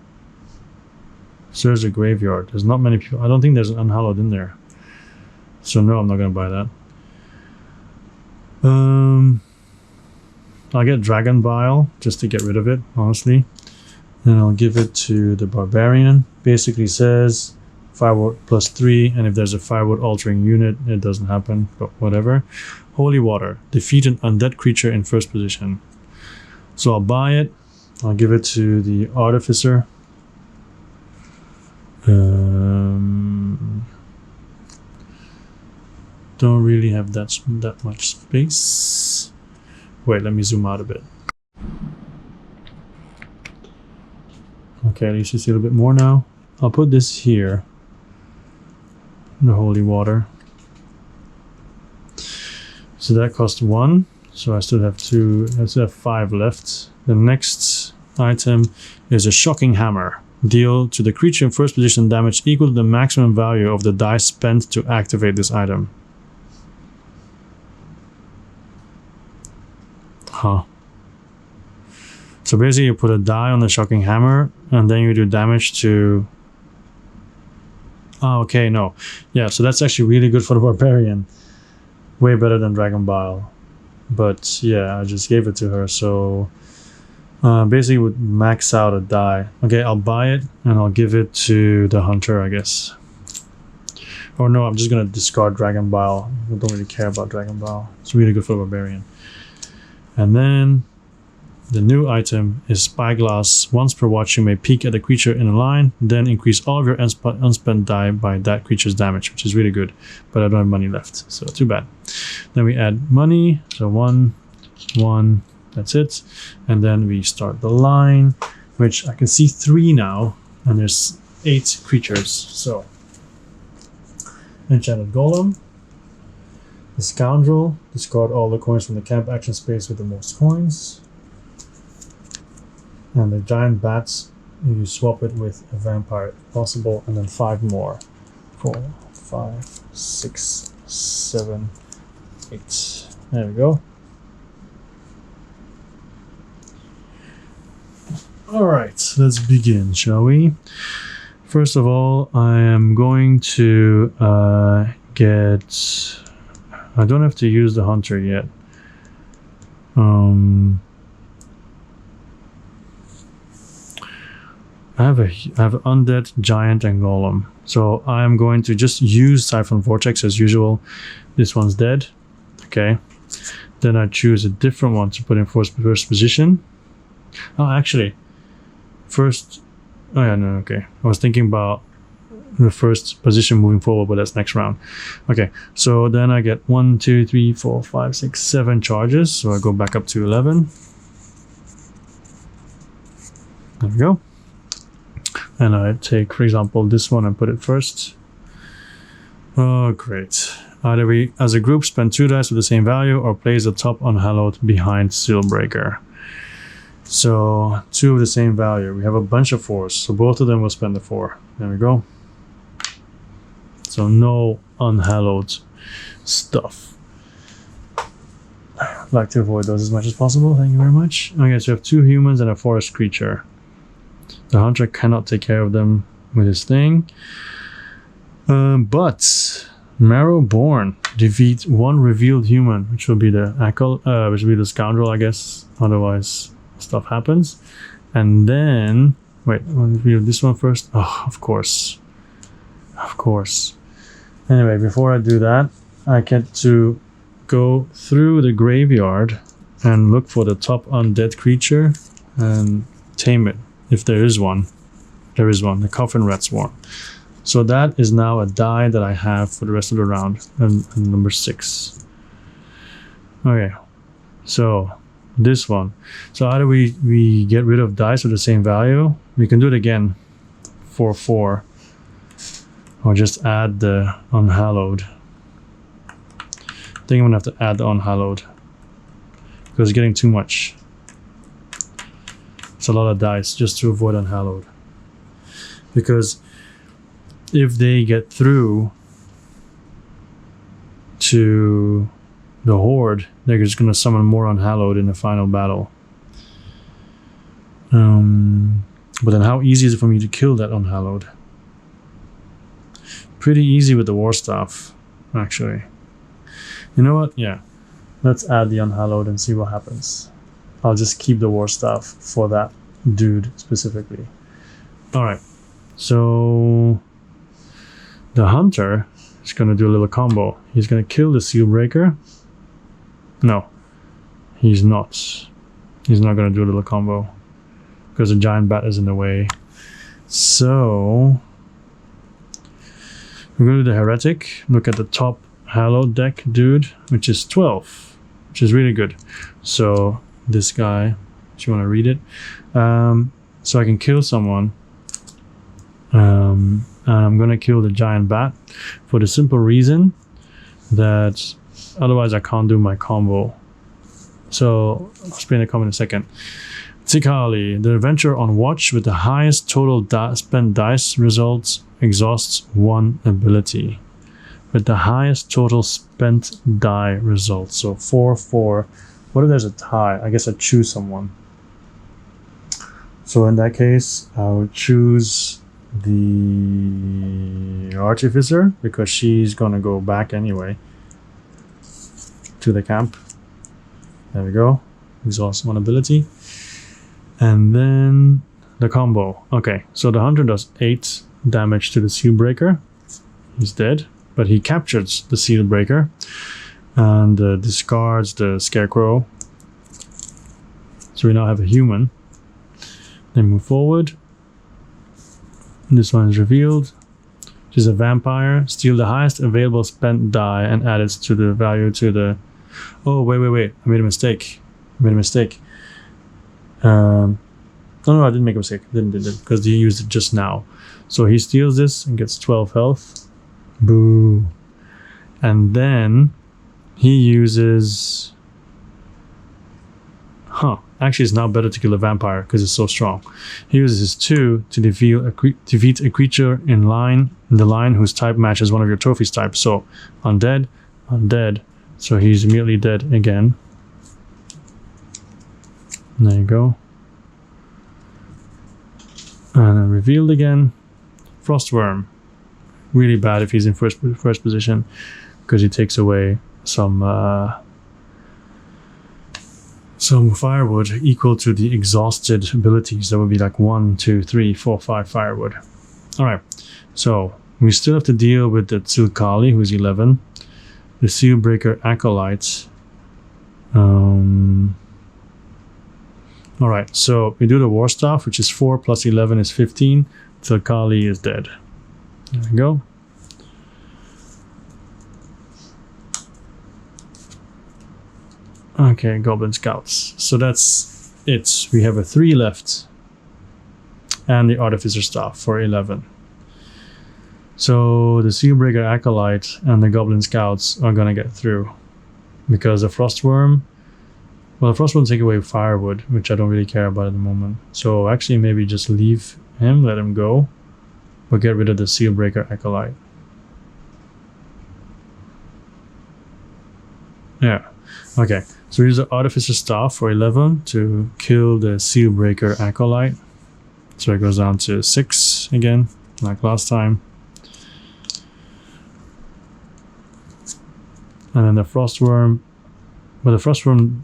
So there's a graveyard. There's not many people. I don't think there's an Unhallowed in there. So no, I'm not going to buy that. I'll get Dragon Bile just to get rid of it, honestly. Then I'll give it to the Barbarian. Basically says firewood plus 3, and if there's a firewood altering unit, it doesn't happen, but whatever. Holy Water. Defeat an undead creature in first position. So I'll buy it. I'll give it to the Artificer. Don't really have that much space. Wait, let me zoom out a bit. Okay, at least you see a little bit more now. I'll put this here. The holy water. So that cost 1. So I still have 2. I still have 5 left. The next item is a shocking hammer. Deal to the creature in first position damage equal to the maximum value of the die spent to activate this item. Huh. So basically you put a die on the shocking hammer and then you do damage to... Oh, okay, no. Yeah, so that's actually really good for the barbarian. Way better than Dragon Bile. But yeah, I just gave it to her, so... basically would max out a die. Okay, I'll buy it and I'll give it to the hunter, I guess. Or no, I'm just gonna discard Dragon Bile. I don't really care about Dragon Bile. It's really good for the barbarian. And then the new item is Spyglass. Once per watch you may peek at a creature in a line, then increase all of your unspent die by that creature's damage, which is really good. But I don't have money left, so too bad. Then we add money, so 1, 1, that's it. And then we start the line, which I can see 3 now, and there's 8 creatures. So Enchanted Golem, the Scoundrel, discard all the coins from the camp action space with the most coins. And the Giant Bats, you swap it with a Vampire if possible, and then 5 more. 4, 5, 6, 7, 8. There we go. Alright, let's begin, shall we? First of all, I am going to get... I don't have to use the hunter yet. I have undead, giant, and golem. So I am going to just use Siphon Vortex as usual. This one's dead. Okay. Then I choose a different one to put in first position. Oh, actually, first. Oh yeah, no, okay. I was thinking about the first position moving forward, but that's next round. Okay, so then I get 1, 2, 3, 4, 5, 6, 7 charges. So I go back up to 11. There we go. And I take, for example, this one and put it first. Oh, great. Either we, as a group, spend 2 dice with the same value or place the top unhallowed behind Sealbreaker. So 2 of the same value. We have a bunch of 4s, so both of them will spend the 4. There we go. So no unhallowed stuff. I'd like to avoid those as much as possible. Thank you very much. Okay, so we have 2 humans and a forest creature. The hunter cannot take care of them with his thing. But Marrowborn, defeat 1 revealed human, which will be the which will be the Scoundrel, I guess. Otherwise, stuff happens. And then wait, I'll reveal this one first. Oh, of course. Of course. Anyway, before I do that, I get to go through the graveyard and look for the top undead creature and tame it. If there is one. There is one, the Coffin Rat Swarm. So that is now a die that I have for the rest of the round, and number 6. Okay, so this one. So either we get rid of dice with the same value, we can do it again for 4, or just add the unhallowed. I think I'm gonna have to add the unhallowed because it's getting too much. It's a lot of dice just to avoid unhallowed. Because if they get through to the horde, they're just going to summon more unhallowed in the final battle. But then how easy is it for me to kill that unhallowed? Pretty easy with the war staff, actually. You know what? Yeah. Let's add the unhallowed and see what happens. I'll just keep the war staff for that dude specifically. Alright, so the hunter is going to do a little combo. He's going to kill the Sealbreaker. No, he's not. He's not going to do a little combo because the giant bat is in the way. So we're going to do the heretic. Look at the top hallowed deck dude, which is 12, which is really good. So this guy, if you want to read it, so I can kill someone And I'm gonna kill the giant bat for the simple reason that otherwise I can't do my combo. So I'll explain the combo in a second. Tsikali, the adventurer on watch with the highest total spent dice results exhausts one ability. With the highest total spent die results. So 4-4. What if there's a tie? I guess I choose someone. So in that case, I would choose the artificer because she's gonna go back anyway to the camp. There we go. Exhaust one ability. And then the combo. Okay, so the hunter does 8 damage to the seal breaker. He's dead, but he captures the seal breaker and discards the scarecrow. So we now have a human. Then move forward. This one is revealed. She's a vampire. Steal the highest available spent die and add it to the value to the... Oh, wait. I made a mistake. No, I didn't make a mistake. Didn't because he used it just now. So he steals this and gets 12 health. Boo. And then he uses... Actually, it's now better to kill a vampire because it's so strong. He uses his 2 to defeat a creature in the line whose type matches one of your trophy's types. So undead. So he's immediately dead again. There you go. And then revealed again. Frostworm. Really bad if he's in first position because he takes away some firewood equal to the exhausted abilities. That would be like 1, 2, 3, 4, 5 firewood. Alright, so we still have to deal with the Tsilkali, who's 11. The Sealbreaker Acolyte. Alright, so we do the War Staff, which is 4 plus 11 is 15. Tsilkali is dead. There we go. Okay, Goblin Scouts. So that's it. We have a 3 left. And the Artificer Staff for 11. So the Sealbreaker Acolyte and the Goblin Scouts are gonna get through. Because the Frostworm... Well, the Frostworm take away firewood, which I don't really care about at the moment. So actually maybe just leave him, let him go. But get rid of the Sealbreaker Acolyte. Yeah. Okay, so we use the Artificer Staff for 11 to kill the Sealbreaker Acolyte. So it goes down to 6 again, like last time. And then the Frostworm... But the Frostworm...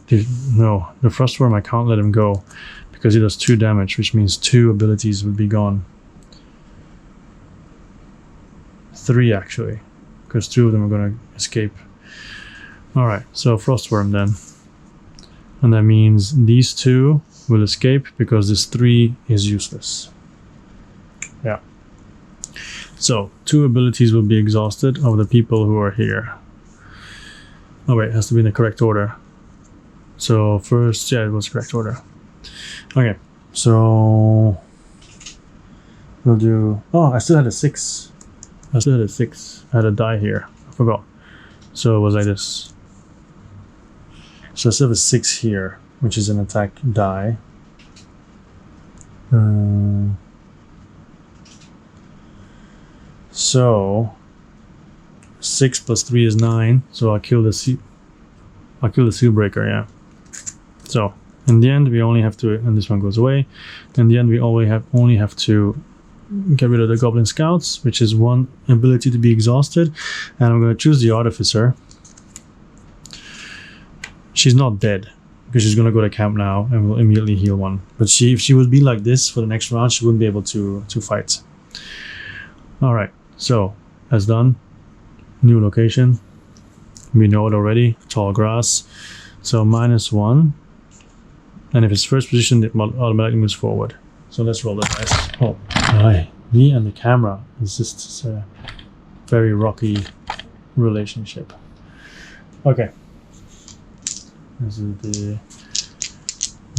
No, the Frostworm I can't let him go because he does 2 damage, which means 2 abilities would be gone. 3 actually, because 2 of them are going to escape. Alright, so Frostworm then. And that means these 2 will escape because this 3 is useless. Yeah. So, 2 abilities will be exhausted of the people who are here. Oh wait, it has to be in the correct order. So first, yeah, it was correct order. Okay, so... We'll do... Oh, I still had a 6. I had a die here. I forgot. So it was like this. So I still have a 6 here, which is an attack die. So 6 plus 3 is 9. So I'll kill the Sealbreaker, yeah. So in the end, we only have to, and this one goes away. In the end, we only have to get rid of the Goblin Scouts, which is 1 ability to be exhausted, and I'm going to choose the Artificer. She's not dead because she's going to go to camp now and will immediately heal 1. But if she would be like this for the next round, she wouldn't be able to fight. Alright, so that's done. New location. We know it already. Tall grass. So -1. And if it's first position, it automatically moves forward. So let's roll the dice. Oh, hi. Me and the camera is just a very rocky relationship. Okay. This is the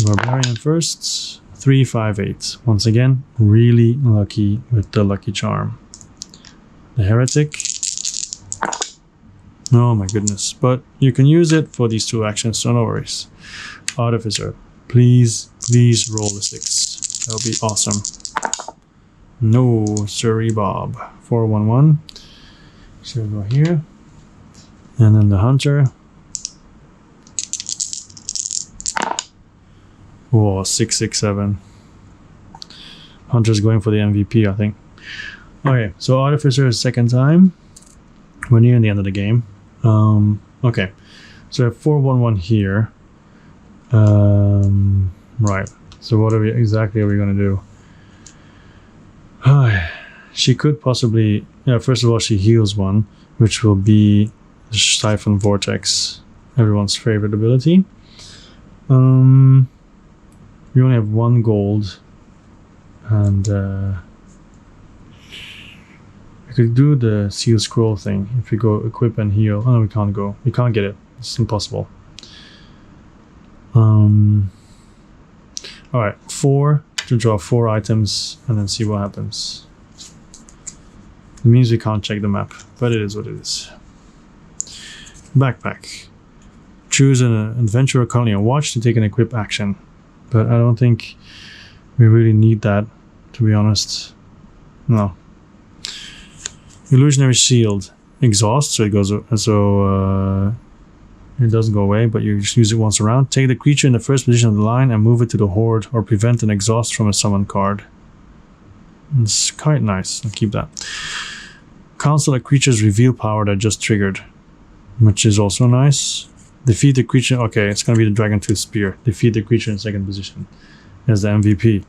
Barbarian first. 3, 5, 8. Once again, really lucky with the lucky charm. The heretic. Oh my goodness. But you can use it for these 2 actions, so no worries. Artificer. Please roll the 6. That would be awesome. No, sorry, Bob. 411. So we'll go here. And then the hunter. Oh, 6, 6, 7. Hunter's going for the MVP, I think. Okay, so Artificer is second time. We're near the end of the game. Okay, so I have 411 here. Right. So what exactly are we gonna do? She could possibly. Yeah. First of all, she heals 1, which will be the Siphon Vortex, everyone's favorite ability. We only have 1 gold, and we could do the Seal Scroll thing if we go equip and heal. Oh no, we can't go. We can't get it. It's impossible. All right, 4 to draw 4 items and then see what happens. It means we can't check the map, but it is what it is. Backpack. Choose an adventurer currently on watch to take an equip action, but I don't think we really need that, to be honest. No. Illusionary Shield. Exhaust, so it goes. It doesn't go away, but you just use it once around. Take the creature in the first position of the line and move it to the horde, or prevent an exhaust from a summoned card. It's quite nice. I'll keep that. Cancel a creature's reveal power that just triggered, which is also nice. Defeat the creature. Okay, it's going to be the Dragon Tooth Spear. Defeat the creature in second position as the MVP.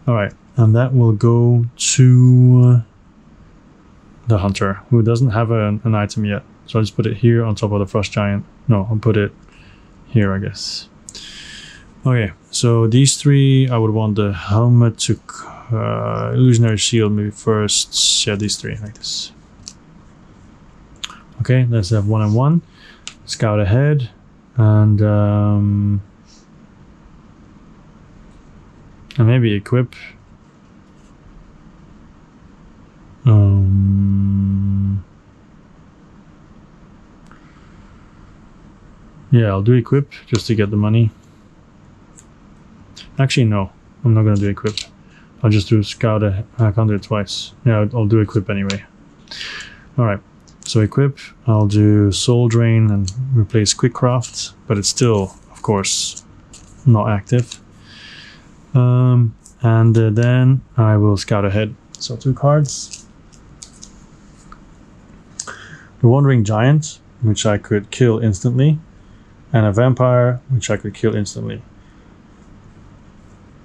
Alright, and that will go to the hunter, who doesn't have an item yet. So I'll just put it here on top of the Frost Giant. No, I'll put it here, I guess. Okay, so these 3, I would want the helmet to illusionary shield maybe first. Yeah, these 3 like this. Okay, let's have 1 and 1. Scout ahead, and maybe equip. Yeah, I'll do equip just to get the money. Actually, no, I'm not gonna do equip. I'll just do scout. I can't do it twice. Yeah, I'll do equip anyway. All right, so equip. I'll do soul drain and replace quick craft, but it's still, of course, not active. And then I will scout ahead. So 2 cards. The Wandering Giant, which I could kill instantly, and a Vampire, which I could kill instantly.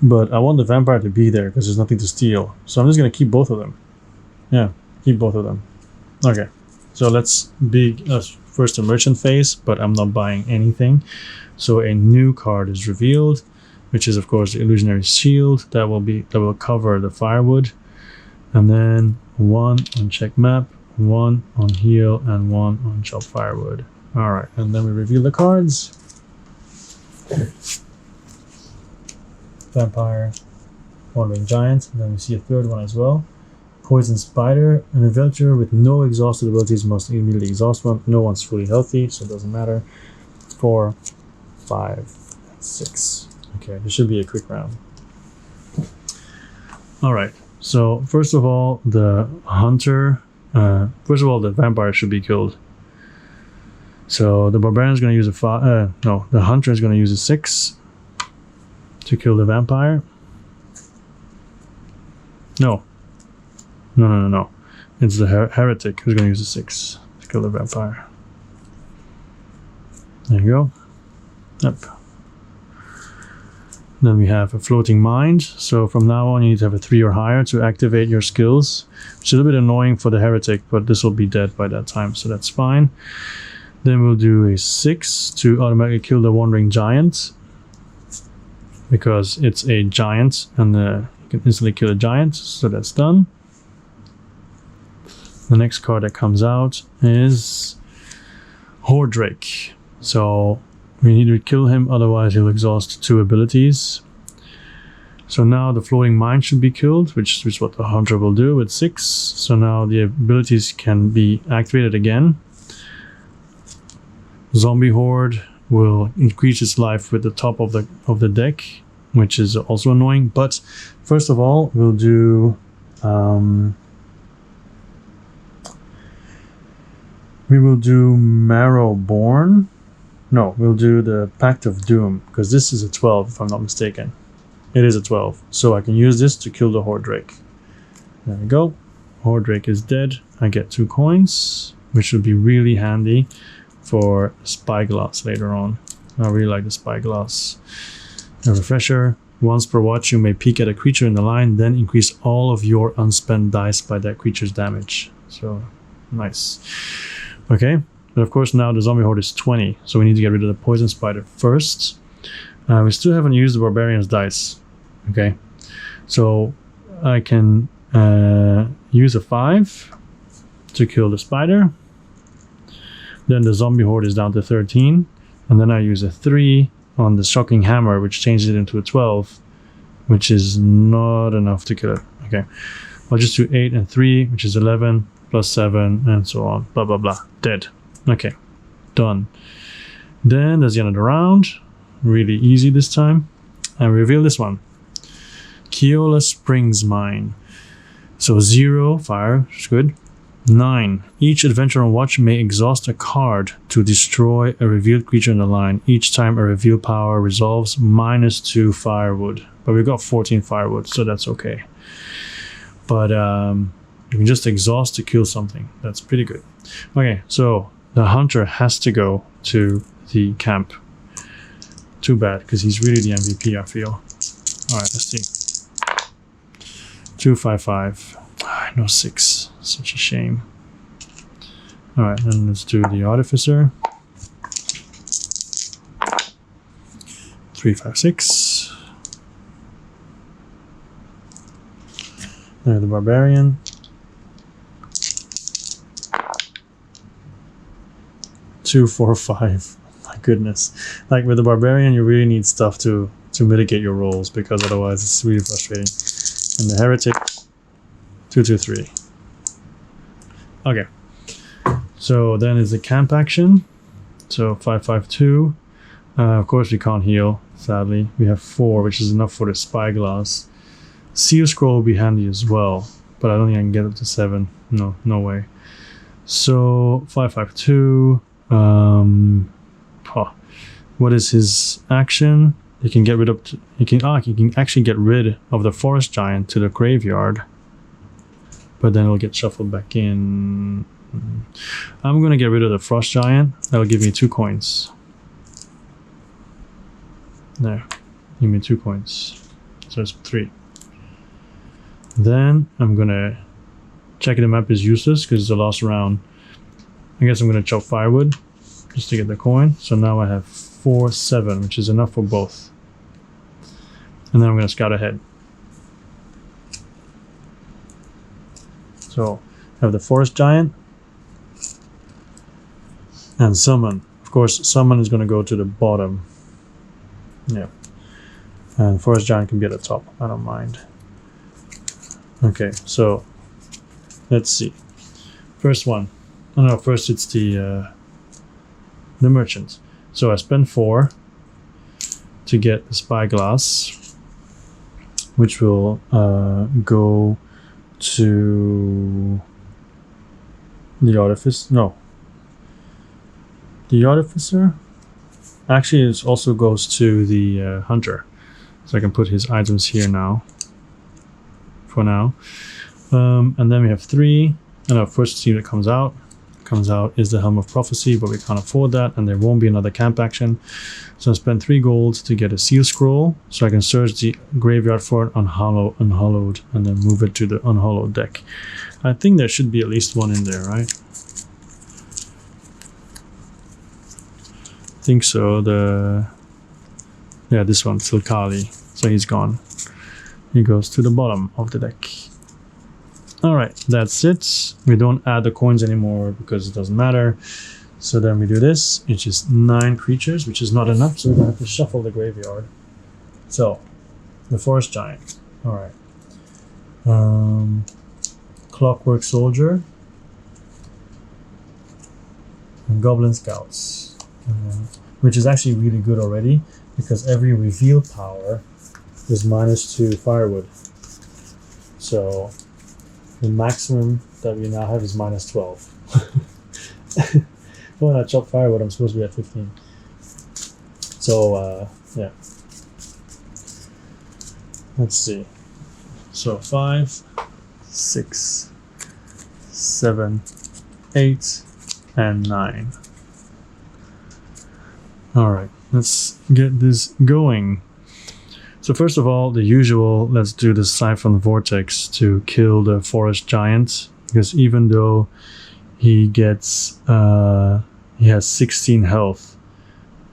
But I want the Vampire to be there because there's nothing to steal. So I'm just going to keep both of them. Yeah, keep both of them. Okay, so let's be first a merchant phase, but I'm not buying anything. So a new card is revealed, which is of course the Illusionary Shield. That will cover the firewood. And then 1 on check map, 1 on heal, and 1 on chop firewood. Alright, and then we reveal the cards. Vampire, Wandering Giant, and then we see a 3rd one as well. Poison Spider. An adventurer with no exhausted abilities must immediately exhaust 1. No one's fully healthy, so it doesn't matter. 4, 5, and 6. Okay, this should be a quick round. Alright, so first of all, the hunter. First of all, the vampire should be killed. So the barbarian is going to use a 5. No, the hunter is going to use a 6 to kill the vampire. No. It's the heretic who's going to use a 6 to kill the vampire. There you go. Yep. Then we have a floating mind. So from now on, you need to have a 3 or higher to activate your skills, which is a little bit annoying for the heretic, but this will be dead by that time, so that's fine. Then we'll do a 6 to automatically kill the Wandering Giant, because it's a giant and you can instantly kill a giant, so that's done. The next card that comes out is Horde Drake. So we need to kill him, otherwise he'll exhaust 2 abilities. So now the floating mine should be killed, which is what the hunter will do with 6. So now the abilities can be activated again. Zombie horde will increase its life with the top of the deck, which is also annoying. But first of all, we'll do we will do Marrowborn. No, we'll do the Pact of Doom, because this is a 12 if I'm not mistaken. It is a 12, so I can use this to kill the Horde Drake. There we go. Horde Drake is dead. I get 2 coins, which would be really handy for Spyglass later on. I really like the Spyglass. A refresher. Once per watch, you may peek at a creature in the line, then increase all of your unspent dice by that creature's damage. So, nice. Okay, but of course now the zombie horde is 20, so we need to get rid of the poison spider first. We still haven't used the barbarian's dice. Okay, so I can use a 5 to kill the spider. Then the zombie horde is down to 13, and then I use a 3 on the shocking hammer, which changes it into a 12, which is not enough to kill it. Okay, I'll just do 8 and 3, which is 11 plus 7, and so on. Blah blah blah. Dead. Okay, done. Then there's the end of the round. Really easy this time. And reveal this one. Keola Springs Mine. So 0 fire, which is good. 9. Each adventurer on watch may exhaust a card to destroy a revealed creature in the line. Each time a reveal power resolves, -2 firewood. But we've got 14 firewood, so that's okay. But you can just exhaust to kill something. That's pretty good. Okay, so the hunter has to go to the camp. Too bad, because he's really the MVP, I feel. Alright, let's see. 2, 5, 5. No 6. Such a shame. Alright, then let's do the artificer. 3, 5, 6. The barbarian. 2, 4, 5. My goodness. Like with the barbarian, you really need stuff to mitigate your rolls, because otherwise it's really frustrating. And the heretic, 2, 2, 3. Okay. So then is the camp action. So 5, 5, 2. Of course we can't heal, sadly. We have 4, which is enough for the spyglass. Seal scroll will be handy as well, but I don't think I can get up to 7. No, no way. So 5, 5, 2. What is his action? He can get rid of. He can actually get rid of the forest giant to the graveyard, but then it'll get shuffled back in. I'm gonna get rid of the frost giant. That'll give me 2 coins. There, give me 2 coins. So it's 3. Then I'm gonna check the map is useless because it's the last round. I guess I'm gonna chop firewood just to get the coin. So now I have 4, 7, which is enough for both. And then I'm gonna scout ahead. So I have the forest giant and summon. Of course, summon is gonna go to the bottom. Yeah. And forest giant can be at the top. I don't mind. Okay, so let's see. First one. Oh no, first it's the merchant. So I spend 4 to get the spyglass, which will go to the artificer. No, the artificer. Actually, it also goes to the hunter, so I can put his items here now. For now, and then we have 3. And our first team that comes out is the Helm of Prophecy, but we can't afford that, and there won't be another camp action. So I spend 3 gold to get a seal scroll, so I can search the graveyard for it unhallowed, and then move it to the unhallowed deck. I think there should be at least 1 in there, right? I think so. Yeah, this one, Silkali. So he's gone. He goes to the bottom of the deck. Alright, that's it. We don't add the coins anymore because it doesn't matter. So then we do this, which is 9 creatures, which is not enough, so we're going to have to shuffle the graveyard. So, the forest giant. All right. Clockwork soldier and goblin scouts, which is actually really good already because every reveal power is -2 firewood. So the maximum that we now have is -12. When I chop firewood, I'm supposed to be at 15. So yeah. Let's see. So 5, 6, 7, 8, and 9. All right, let's get this going. So first of all, the usual, let's do the Siphon Vortex to kill the forest giant, because even though he gets, he has 16 health,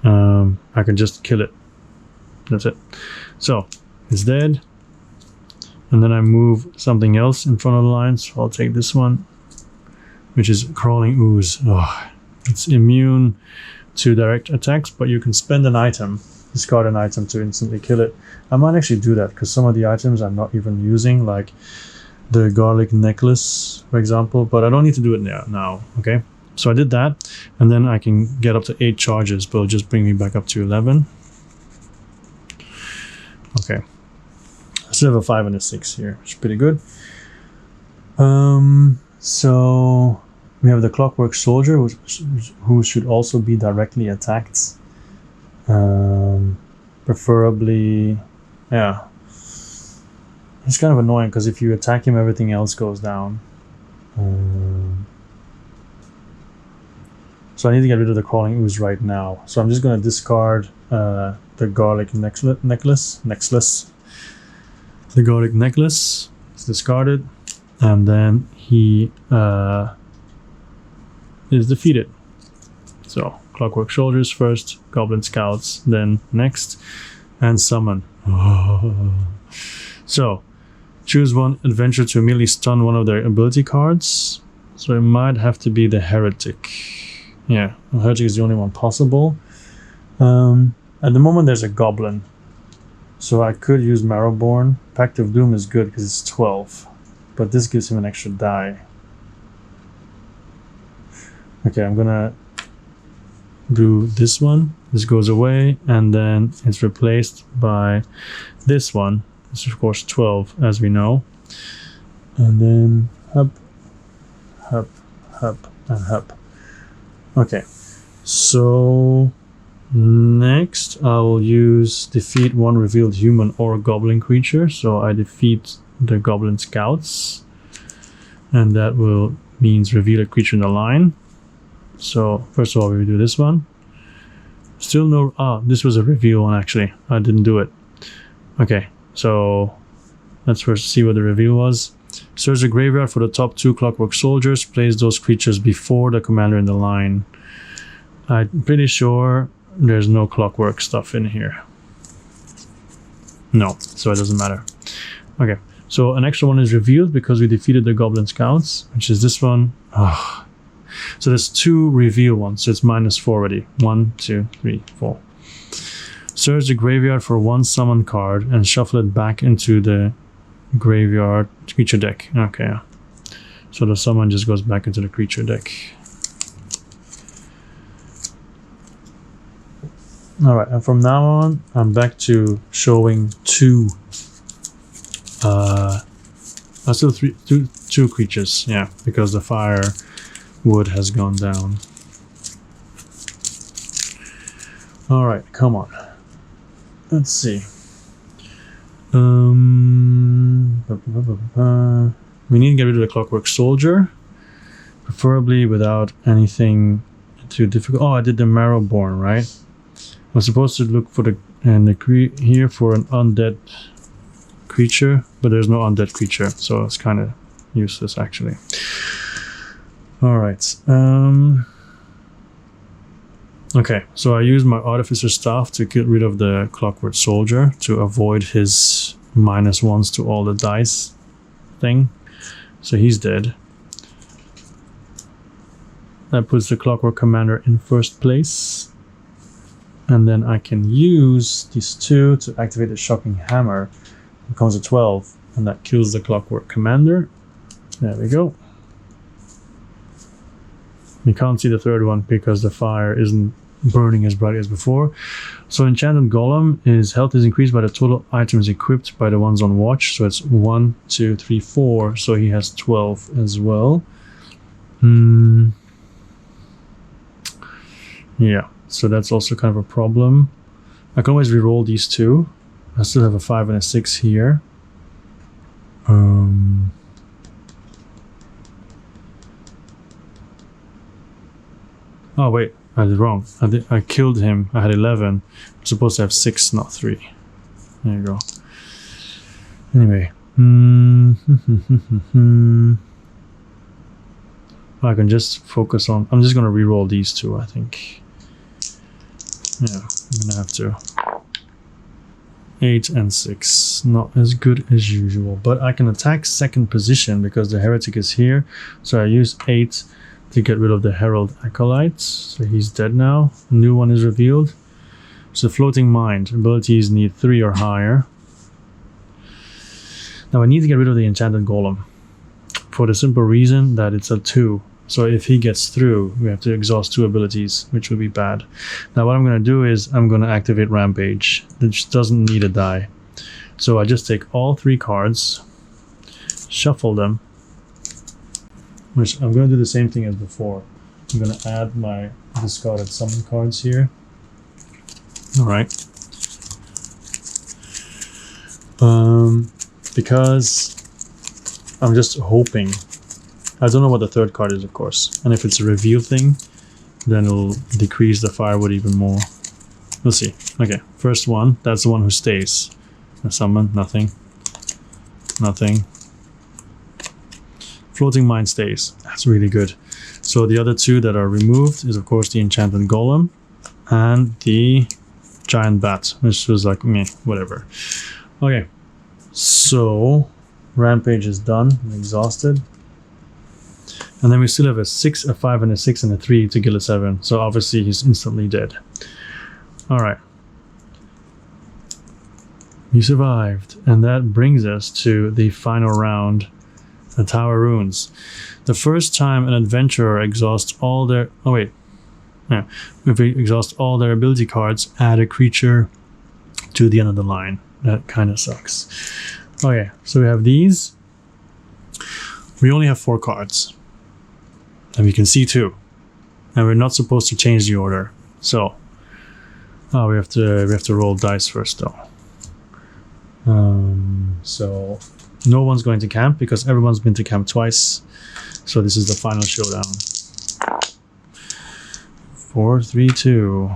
I can just kill it. That's it. So it's dead. And then I move something else in front of the line, so I'll take this one, which is Crawling Ooze. Oh, it's immune to direct attacks, but you can spend an item, discard an item to instantly kill it. I might actually do that, because some of the items I'm not even using, like the garlic necklace, for example, but I don't need to do it now, okay? So I did that, and then I can get up to 8 charges, but it'll just bring me back up to 11. Okay. I still have a 5 and a 6 here, which is pretty good. So we have the Clockwork Soldier, who should also be directly attacked. Preferably, yeah. It's kind of annoying because if you attack him, everything else goes down. So I need to get rid of the Crawling Ooze right now. So I'm just going to discard the garlic necklace. The garlic necklace is discarded, and then he is defeated. So Clockwork Soldiers first, Goblin Scouts then next, and summon. So choose one adventure to immediately stun one of their ability cards. So it might have to be the Heretic. Yeah, the Heretic is the only one possible. At the moment there's a Goblin, so I could use Marrowborn. Pact of Doom is good because it's 12, but this gives him an extra die. Okay, I'm gonna do this one. This goes away, and then it's replaced by this one. It's of course 12, as we know. And then hop, hop, hop, and hop. Okay, so next I will use defeat one revealed human or goblin creature. So I defeat the Goblin Scouts, and that will means reveal a creature in the line. So first of all, we do this one. Still no, this was a reveal one actually. I didn't do it. Okay, so let's first see what the reveal was. Search the graveyard for the top 2 Clockwork Soldiers. Place those creatures before the commander in the line. I'm pretty sure there's no clockwork stuff in here. No, so it doesn't matter. Okay, so an extra one is revealed because we defeated the Goblin Scouts, which is this one. So there's 2 reveal ones, so it's -4 already. 1, 2, 3, 4. Search the graveyard for 1 summon card and shuffle it back into the graveyard creature deck. Okay, so the summon just goes back into the creature deck. Alright, and from now on, I'm back to showing 2. Still 2 creatures, yeah, because the firewood has gone down. Alright, come on. Let's see. We need to get rid of the Clockwork Soldier, preferably without anything too difficult. Oh, I did the Marrowborn, right? I'm supposed to look for here for an undead creature, but there's no undead creature, so it's kind of useless actually. All right. Okay, so I use my Artificer Staff to get rid of the Clockwork Soldier to avoid his -1s to all the dice thing. So he's dead. That puts the Clockwork Commander in first place. And then I can use these two to activate the Shocking Hammer. It comes to 12, and that kills the Clockwork Commander. There we go. You can't see the third one because the fire isn't burning as bright as before. So Enchanted Golem, his health is increased by the total items equipped by the ones on watch. So it's 1, 2, 3, 4. So he has 12 as well. Yeah, so that's also kind of a problem. I can always reroll these two. I still have a 5 and a 6 here. Oh wait, I did wrong. I killed him. I had 11. I'm supposed to have 6, not 3. There you go. Anyway. I can just focus on... I'm just going to reroll these two, I think. Yeah, I'm going to have to. 8 and 6. Not as good as usual. But I can attack second position because the Heretic is here. So I use 8 to get rid of the Herald Acolyte. So he's dead now. A new one is revealed. So Floating Mind. Abilities need 3 or higher. Now I need to get rid of the Enchanted Golem. For the simple reason that it's a 2. So if he gets through, we have to exhaust 2 abilities, which would be bad. Now what I'm going to do is I'm going to activate Rampage, which doesn't need a die. So I just take all 3 cards, shuffle them, which I'm going to do the same thing as before. I'm going to add my discarded summon cards here. Alright. Because I'm just hoping. I don't know what the third card is, of course. And if it's a reveal thing, then it'll decrease the firewood even more. We'll see. Okay, first one. That's the one who stays. A summon, nothing. Nothing. Floating Mind stays. That's really good. So the other 2 that are removed is, of course, the Enchanted Golem and the Giant Bat, which was like, meh, whatever. Okay, so Rampage is done. I'm exhausted. And then we still have a 6, a 5, and a 6, and a 3 to kill a 7. So obviously he's instantly dead. Alright. You survived. And that brings us to the final round. The Tower Runes. The first time an adventurer exhausts all their... Oh wait. Yeah. If we exhaust all their ability cards, add a creature to the end of the line. That kind of sucks. Okay. So we have these. We only have 4 cards. And we can see 2, and we're not supposed to change the order. So, we have to roll dice first, though. So no one's going to camp because everyone's been to camp twice. So this is the final showdown. 4, 3, 2.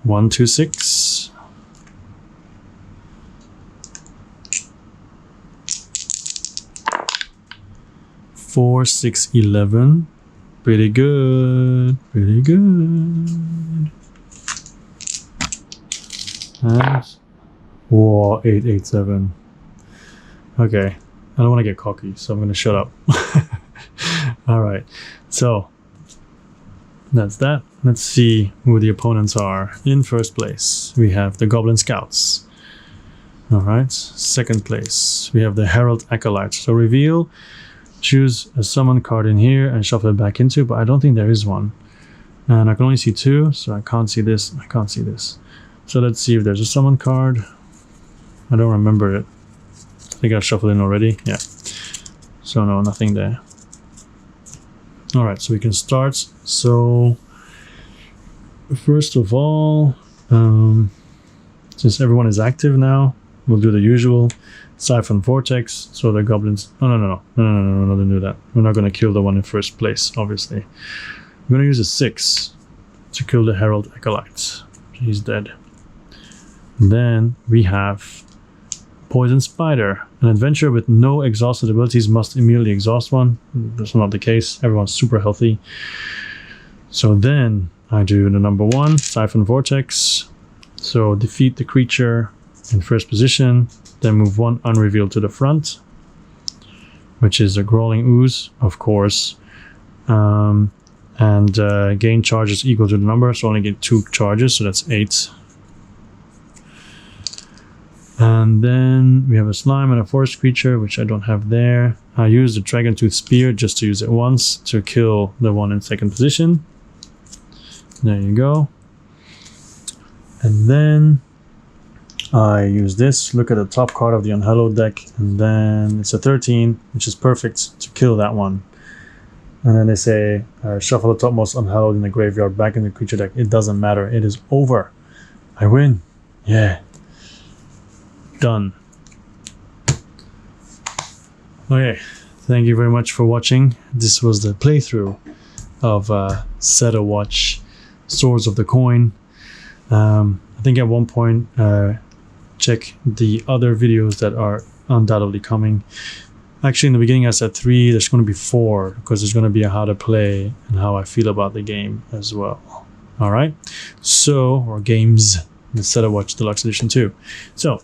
1, 2, 6. 4, 6, 11. Pretty good. Pretty good. And whoa, 8, 8, 7. Okay. I don't want to get cocky, so I'm gonna shut up. Alright. So that's that. Let's see who the opponents are. In first place, we have the Goblin Scouts. Alright. Second place, we have the Herald Acolyte. So reveal. Choose a summon card in here and shuffle it back into, but I don't think there is one. And I can only see 2, so I can't see this, I can't see this. So let's see if there's a summon card. I don't remember it. I think I shuffled in already, yeah. So no, nothing there. Alright, so we can start. So, first of all, since everyone is active now, we'll do the usual. Siphon Vortex, so the goblins... Oh, no, don't do that. We're not going to kill the one in first place, obviously. I'm going to use a 6 to kill the Herald Acolyte. He's dead. And then we have Poison Spider. An adventurer with no exhausted abilities must immediately exhaust one. That's not the case. Everyone's super healthy. So then I do the number 1, Siphon Vortex. So defeat the creature in first position. Then move 1 unrevealed to the front, which is a Growling Ooze, of course. and gain charges equal to the number, so only get 2 charges, so that's 8. And then we have a slime and a forest creature, which I don't have there. I use the dragon tooth spear just to use it once to kill the one in second position. There you go. And then I use this. Look at the top card of the Unhallowed deck, and then it's a 13, which is perfect to kill that one. And then they say, shuffle the topmost Unhallowed in the graveyard back in the creature deck. It doesn't matter. It is over. I win. Yeah. Done. Okay. Thank you very much for watching. This was the playthrough of SotC Swords of the Coin. I think at one point, check the other videos that are undoubtedly coming. Actually, in the beginning I said 3, there's going to be 4, because there's going to be a how to play and how I feel about the game as well. Alright, so, or games, the SotC Deluxe Edition 2. So,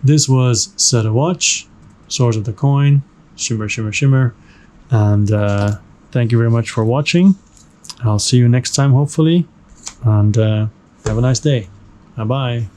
this was SotC, Swords of the Coin, shimmer, shimmer, shimmer. And thank you very much for watching. I'll see you next time, hopefully. And have a nice day. Bye-bye.